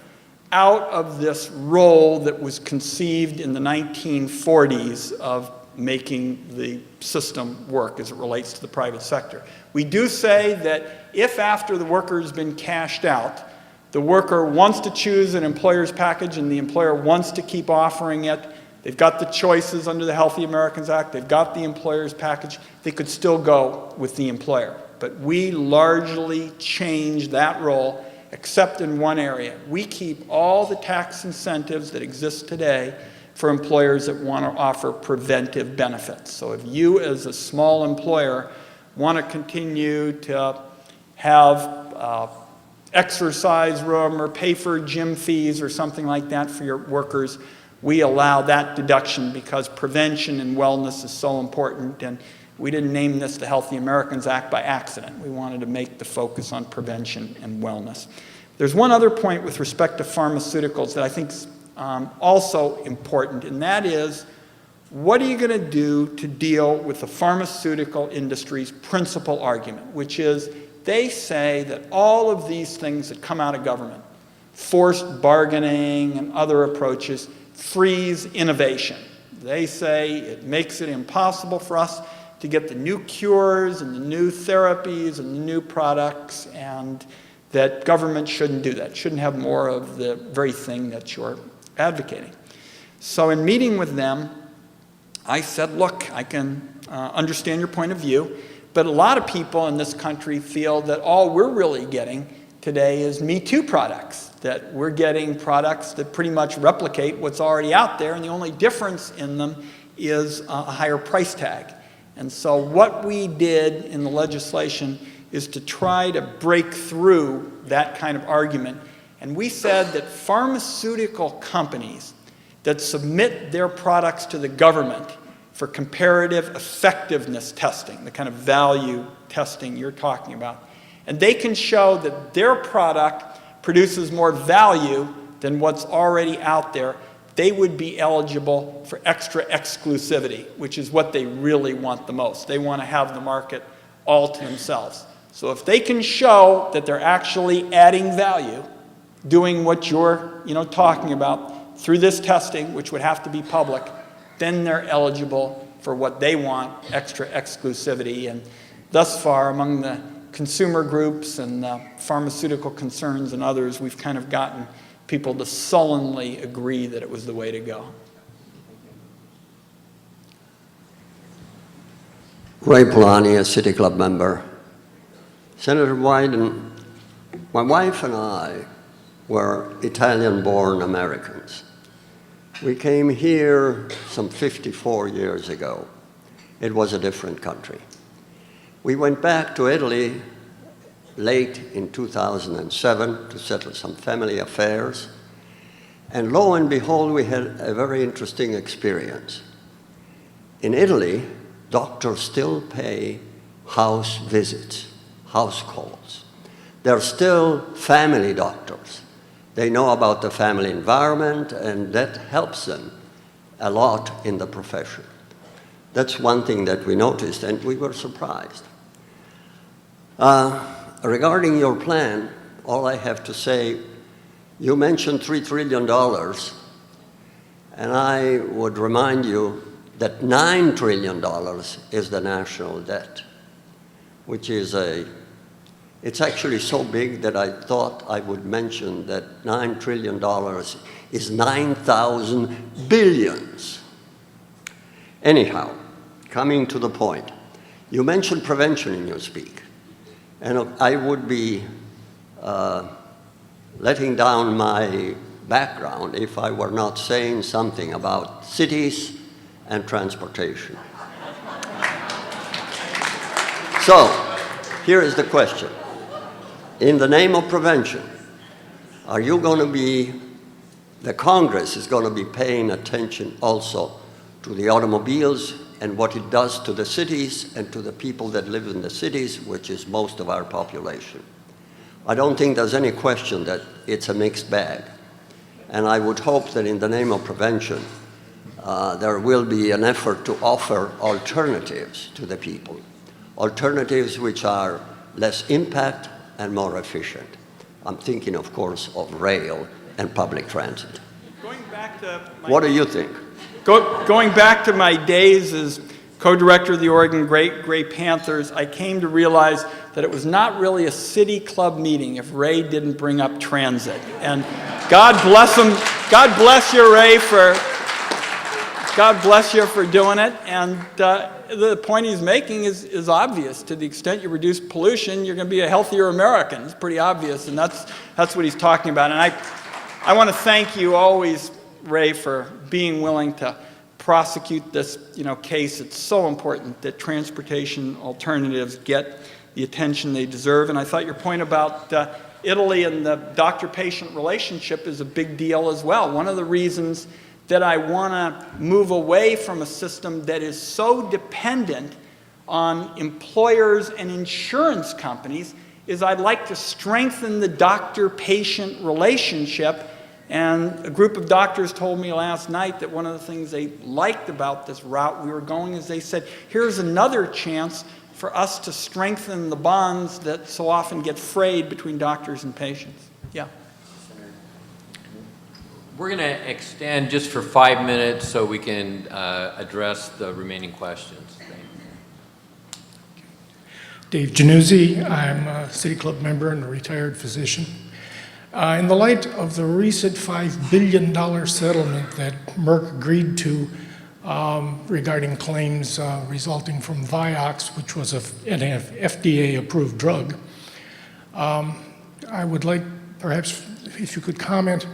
out of this role that was conceived in the 1940s of making the system work as it relates to the private sector. We do say that if after the worker's been cashed out, the worker wants to choose an employer's package and the employer wants to keep offering it, they've got the choices under the Healthy Americans Act, they've got the employer's package, they could still go with the employer. But we largely change that role, except in one area. We keep all the tax incentives that exist today for employers that want to offer preventive benefits. So if you as a small employer want to continue to have exercise room or pay for gym fees or something like that for your workers, we allow that deduction because prevention and wellness is so important. And we didn't name this the Healthy Americans Act by accident. We wanted to make the focus on prevention and wellness. There's one other point with respect to pharmaceuticals that I think is also important, and that is, what are you going to do to deal with the pharmaceutical industry's principal argument, which is they say that all of these things that come out of government, forced bargaining and other approaches, freeze innovation. They say it makes it impossible for us to get the new cures and the new therapies and the new products, and that government shouldn't do that, shouldn't have more of the very thing that you're advocating. So in meeting with them, I said, look, I can understand your point of view, but a lot of people in this country feel that all we're really getting today is Me Too products, that we're getting products that pretty much replicate what's already out there, and the only difference in them is a higher price tag. And so what we did in the legislation is to try to break through that kind of argument. And we said that pharmaceutical companies that submit their products to the government for comparative effectiveness testing, the kind of value testing you're talking about, and they can show that their product produces more value than what's already out there, they would be eligible for extra exclusivity, which is what they really want the most. They want to have the market all to themselves. So if they can show that they're actually adding value, doing what you're talking about through this testing, which would have to be public, then they're eligible for what they want, extra exclusivity. And thus far, among the consumer groups and the pharmaceutical concerns and others, we've kind of gotten people to sullenly agree that it was the way to go. Ray Polani, a City Club member. Senator Wyden, my wife and I were Italian-born Americans. We came here some 54 years ago. It was a different country. We went back to Italy late in 2007 to settle some family affairs. And lo and behold, we had a very interesting experience. In Italy, doctors still pay house visits, house calls. They're still family doctors. They know about the family environment, and that helps them a lot in the profession. That's one thing that we noticed, and we were surprised. Regarding your plan, all I have to say, you mentioned $3 trillion, and I would remind you that $9 trillion is the national debt, which is it's actually so big that I thought I would mention that $9 trillion is 9,000 billions. Anyhow, coming to the point, you mentioned prevention in your speak, and I would be letting down my background if I were not saying something about cities and transportation. So, here is the question. In the name of prevention, are you going to be, the Congress is going to be paying attention also to the automobiles and what it does to the cities and to the people that live in the cities, which is most of our population? I don't think there's any question that it's a mixed bag. And I would hope that in the name of prevention, there will be an effort to offer alternatives to the people, alternatives which are less impact and more efficient. I'm thinking, of course, of rail and public transit. Going back to what do you think? Going back to my days as co-director of the Oregon Gray Panthers, I came to realize that it was not really a city club meeting if Ray didn't bring up transit. And God bless him. God bless you, Ray, God bless you for doing it. And the point he's making is obvious. To the extent you reduce pollution, you're going to be a healthier American. It's pretty obvious, and that's what he's talking about. And I want to thank you always, Ray, for being willing to prosecute this case. It's so important that transportation alternatives get the attention they deserve. And I thought your point about Italy and the doctor-patient relationship is a big deal as well. One of the reasons that I want to move away from a system that is so dependent on employers and insurance companies is I'd like to strengthen the doctor-patient relationship. And a group of doctors told me last night that one of the things they liked about this route we were going is they said, here's another chance for us to strengthen the bonds that so often get frayed between doctors and patients. Yeah. We're going to extend just for 5 minutes so we can address the remaining questions. Dave Januzzi, I'm a City Club member and a retired physician. In the light of the recent $5 billion settlement that Merck agreed to regarding claims resulting from Vioxx, which was an FDA-approved drug, I would like perhaps if you could comment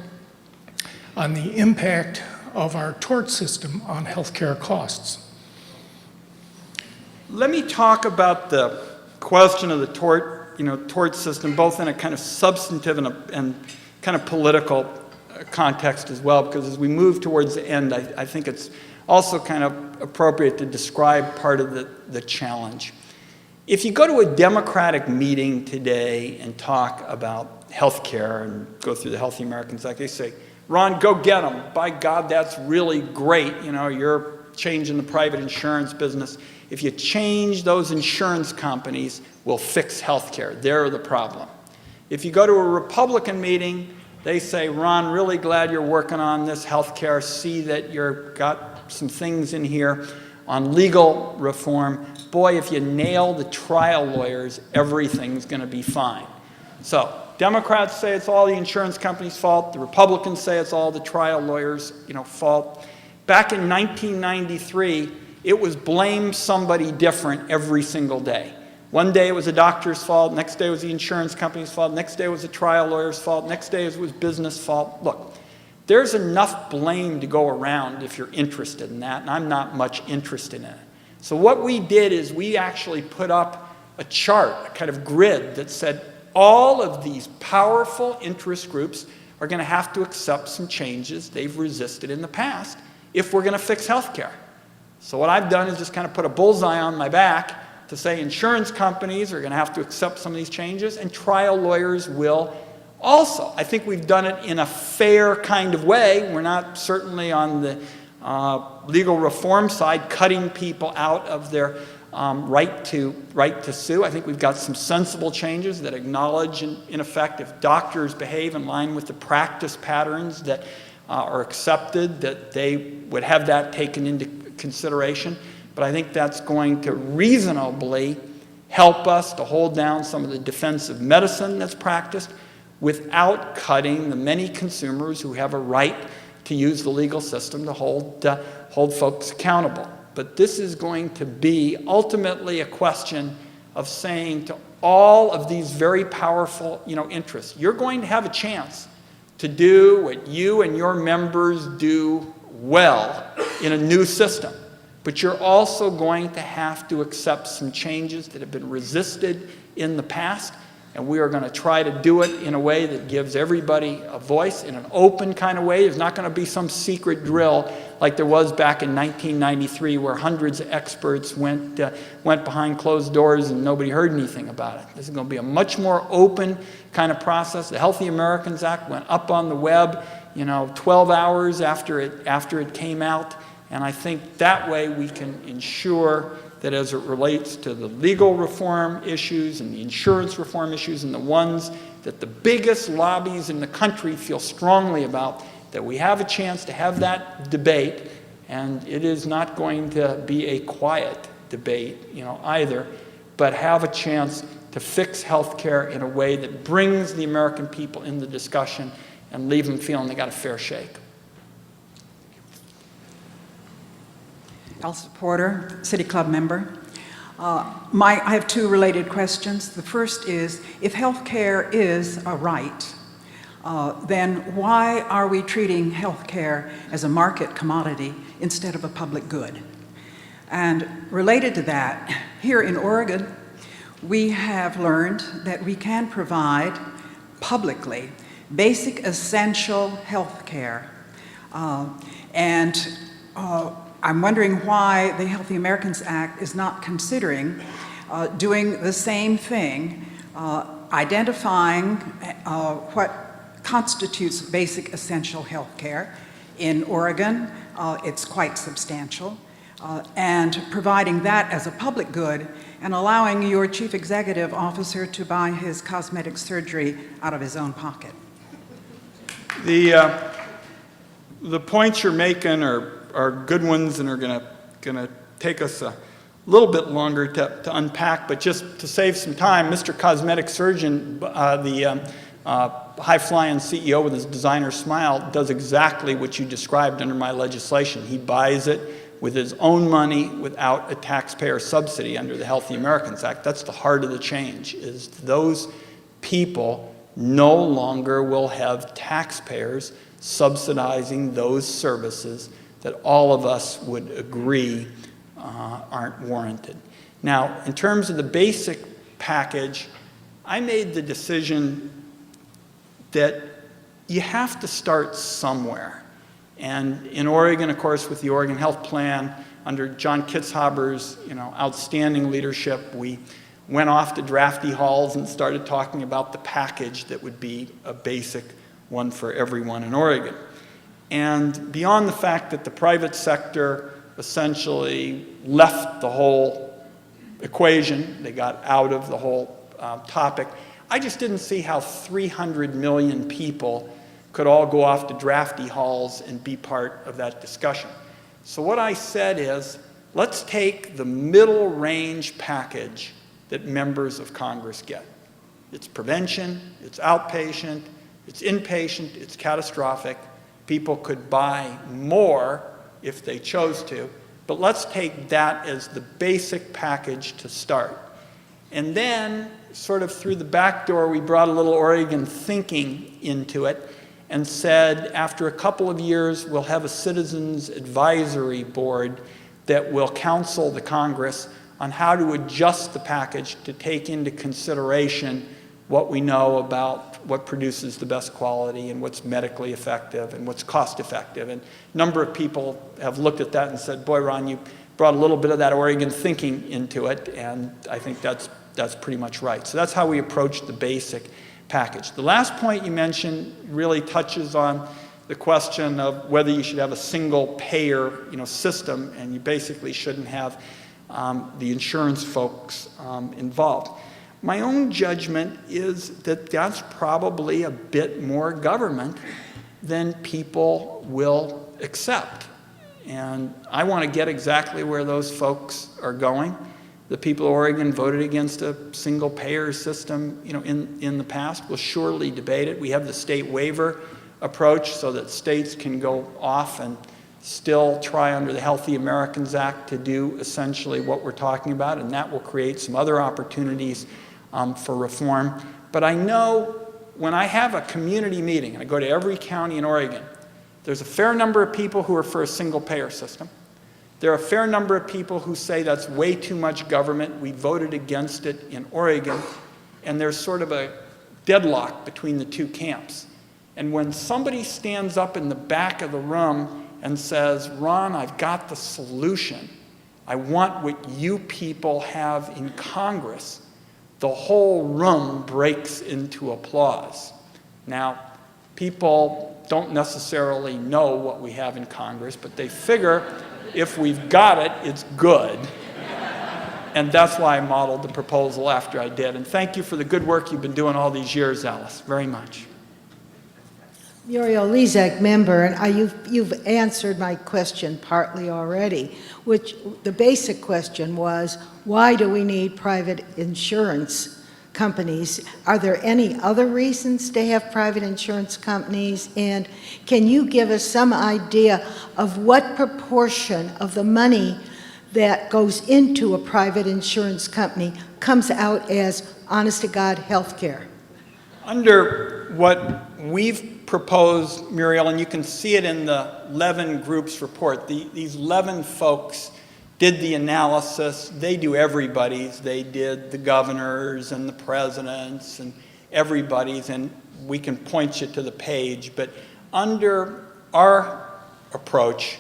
on the impact of our tort system on healthcare costs. Let me talk about the question of the tort system, both in a kind of substantive and kind of political context as well, because as we move towards the end, I think it's also kind of appropriate to describe part of the challenge. If you go to a Democratic meeting today and talk about health care and go through the Healthy Americans Act, they say, Ron, go get them. By God, that's really great. You're changing the private insurance business. If you change those insurance companies, will fix health care. They're the problem. If you go to a Republican meeting, they say, Ron, really glad you're working on this health care. See that you've got some things in here on legal reform. Boy, if you nail the trial lawyers, everything's going to be fine. So Democrats say it's all the insurance company's fault. The Republicans say it's all the trial lawyers' fault. Back in 1993, it was blame somebody different every single day. One day it was a doctor's fault, next day it was the insurance company's fault, next day it was the trial lawyer's fault, next day it was business fault. Look, there's enough blame to go around if you're interested in that, and I'm not much interested in it. So what we did is we actually put up a chart, a kind of grid that said all of these powerful interest groups are going to have to accept some changes they've resisted in the past if we're going to fix health care. So what I've done is just kind of put a bullseye on my back to say insurance companies are going to have to accept some of these changes, and trial lawyers will also. I think we've done it in a fair kind of way. We're not certainly on the legal reform side cutting people out of their right to sue. I think we've got some sensible changes that acknowledge, in effect, if doctors behave in line with the practice patterns that are accepted, that they would have that taken into consideration. But I think that's going to reasonably help us to hold down some of the defensive medicine that's practiced without cutting the many consumers who have a right to use the legal system to hold folks accountable. But this is going to be ultimately a question of saying to all of these very powerful interests, you're going to have a chance to do what you and your members do well in a new system. But you're also going to have to accept some changes that have been resisted in the past, and we are going to try to do it in a way that gives everybody a voice in an open kind of way. There's not going to be some secret drill like there was back in 1993 where hundreds of experts went behind closed doors and nobody heard anything about it. This is going to be a much more open kind of process. The Healthy Americans Act went up on the web 12 hours after it came out. And I think that way we can ensure that as it relates to the legal reform issues and the insurance reform issues and the ones that the biggest lobbies in the country feel strongly about, that we have a chance to have that debate. And it is not going to be a quiet debate, either, but have a chance to fix health care in a way that brings the American people in the discussion and leave them feeling they got a fair shake. Elsa Porter, City Club member. I have two related questions. The first is, if health care is a right, then why are we treating health care as a market commodity instead of a public good? And related to that, here in Oregon, we have learned that we can provide publicly basic essential health care. I'm wondering why the Healthy Americans Act is not considering doing the same thing, identifying what constitutes basic essential health care. In Oregon, it's quite substantial, and providing that as a public good and allowing your chief executive officer to buy his cosmetic surgery out of his own pocket. The points you're making are good ones and are going to take us a little bit longer to unpack, but just to save some time, Mr. Cosmetic Surgeon, the high-flying CEO with his designer smile, does exactly what you described under my legislation. He buys it with his own money without a taxpayer subsidy under the Healthy Americans Act. That's the heart of the change, is those people no longer will have taxpayers subsidizing those services that all of us would agree aren't warranted. Now, in terms of the basic package, I made the decision that you have to start somewhere. And in Oregon, of course, with the Oregon Health Plan, under John Kitzhaber's outstanding leadership, we went off to drafty halls and started talking about the package that would be a basic one for everyone in Oregon. And beyond the fact that the private sector essentially left the whole equation. They got out of the whole topic. I just didn't see how 300 million people could all go off to drafty halls and be part of that discussion. So what I said is, let's take the middle range package that members of Congress get. It's prevention, it's outpatient, it's inpatient, it's catastrophic. People could buy more if they chose to, but let's take that as the basic package to start. And then, sort of through the back door, we brought a little Oregon thinking into it and said, after a couple of years, we'll have a citizens advisory board that will counsel the Congress on how to adjust the package to take into consideration what we know about what produces the best quality and what's medically effective and what's cost effective. And a number of people have looked at that and said, boy, Ron, you brought a little bit of that Oregon thinking into it, and I think that's pretty much right. So that's how we approach the basic package. The last point you mentioned really touches on the question of whether you should have a single payer, system, and you basically shouldn't have the insurance folks involved. My own judgment is that that's probably a bit more government than people will accept. And I want to get exactly where those folks are going. The people of Oregon voted against a single payer system, in the past. We'll surely debate it. We have the state waiver approach so that states can go off and still try under the Healthy Americans Act to do essentially what we're talking about, and that will create some other opportunities for reform. But I know when I have a community meeting, and I go to every county in Oregon, there's a fair number of people who are for a single payer system. There are a fair number of people who say that's way too much government. We voted against it in Oregon. And there's sort of a deadlock between the two camps. And when somebody stands up in the back of the room and says, Ron, I've got the solution. I want what you people have in Congress, the whole room breaks into applause. Now, people don't necessarily know what we have in Congress, but they figure if we've got it, it's good. And that's why I modeled the proposal after I did. And thank you for the good work you've been doing all these years, Alice, very much. Muriel Lezak, member, and you've answered my question partly already, which the basic question was, why do we need private insurance companies? Are there any other reasons to have private insurance companies? And can you give us some idea of what proportion of the money that goes into a private insurance company comes out as honest-to-God health care? Under what we've proposed, Muriel, and you can see it in the Levin Group's report, these Levin folks did the analysis. They do everybody's. They did the governors and the presidents and everybody's, and we can point you to the page. But under our approach,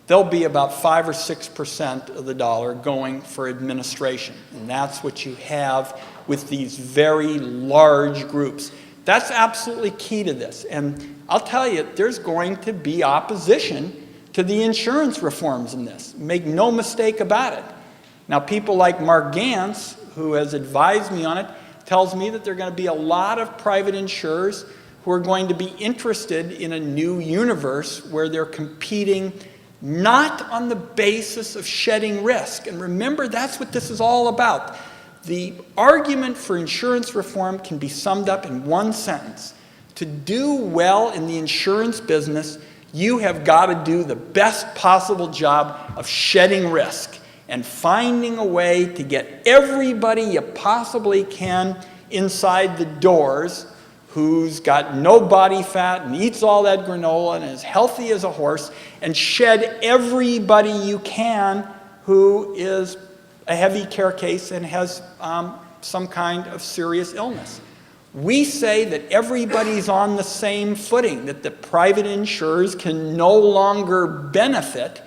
there'll be about 5 or 6% of the dollar going for administration. And that's what you have with these very large groups. That's absolutely key to this. And I'll tell you, there's going to be opposition to the insurance reforms in this. Make no mistake about it. Now, people like Mark Gantz, who has advised me on it, tells me that there are going to be a lot of private insurers who are going to be interested in a new universe where they're competing not on the basis of shedding risk. And remember, that's what this is all about. The argument for insurance reform can be summed up in one sentence. To do well in the insurance business, you have got to do the best possible job of shedding risk and finding a way to get everybody you possibly can inside the doors who's got no body fat and eats all that granola and is healthy as a horse, and shed everybody you can who is a heavy care case and has some kind of serious illness. We say that everybody's on the same footing, that the private insurers can no longer benefit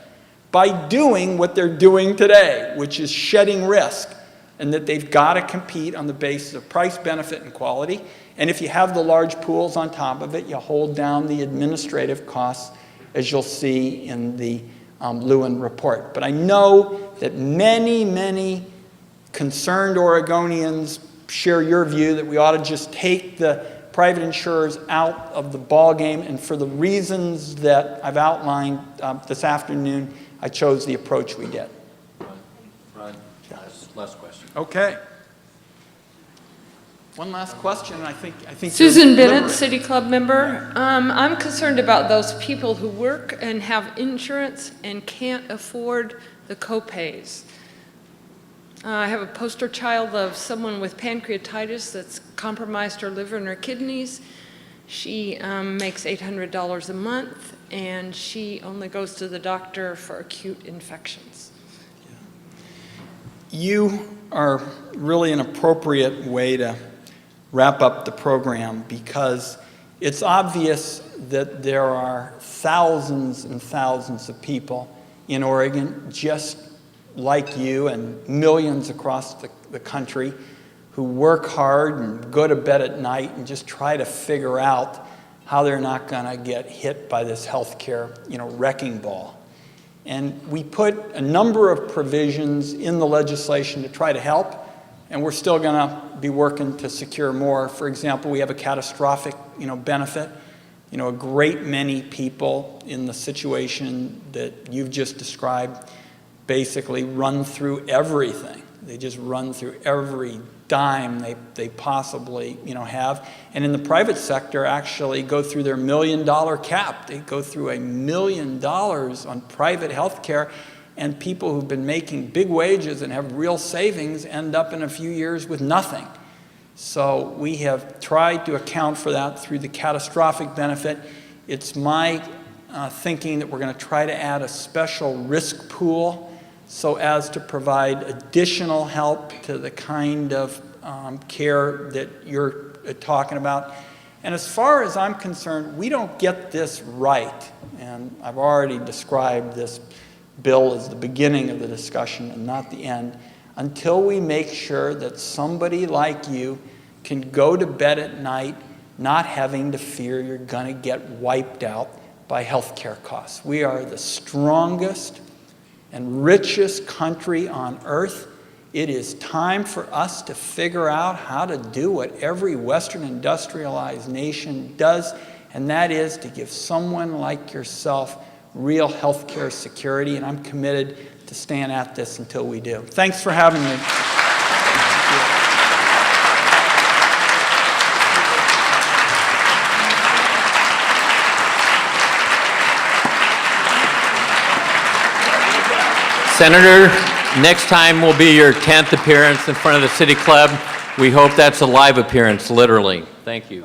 by doing what they're doing today, which is shedding risk, and that they've got to compete on the basis of price, benefit, and quality. And if you have the large pools on top of it, you hold down the administrative costs, as you'll see in the Lewin report. But I know that many, many concerned Oregonians share your view that we ought to just take the private insurers out of the ballgame, and for the reasons that I've outlined this afternoon, I chose the approach we did. Ron, last question. Okay. One last question, and I think Susan you're Bennett, liberated. City Club member. I'm concerned about those people who work and have insurance and can't afford the co-pays. I have a poster child of someone with pancreatitis that's compromised her liver and her kidneys. She makes $800 a month, and she only goes to the doctor for acute infections. You are really an appropriate way to wrap up the program, because it's obvious that there are thousands and thousands of people in Oregon just like you, and millions across the country, who work hard and go to bed at night and just try to figure out how they're not going to get hit by this healthcare, wrecking ball. And we put a number of provisions in the legislation to try to help, and we're still going to be working to secure more. For example, we have a catastrophic, benefit. A great many people in the situation that you've just described basically run through everything. They just run through every dime they possibly have. And in the private sector, actually go through their $1 million cap. They go through $1 million on private health care, and people who've been making big wages and have real savings end up in a few years with nothing. So we have tried to account for that through the catastrophic benefit. It's my thinking that we're going to try to add a special risk pool so as to provide additional help to the kind of care that you're talking about. And as far as I'm concerned, we don't get this right, and I've already described this bill as the beginning of the discussion and not the end, until we make sure that somebody like you can go to bed at night not having to fear you're going to get wiped out by health care costs. We are the strongest and richest country on earth. It is time for us to figure out how to do what every Western industrialized nation does, and that is to give someone like yourself real health care security, and I'm committed to stand at this until we do. Thanks for having me. Senator, next time will be your 10th appearance in front of the City Club. We hope that's a live appearance, literally. Thank you.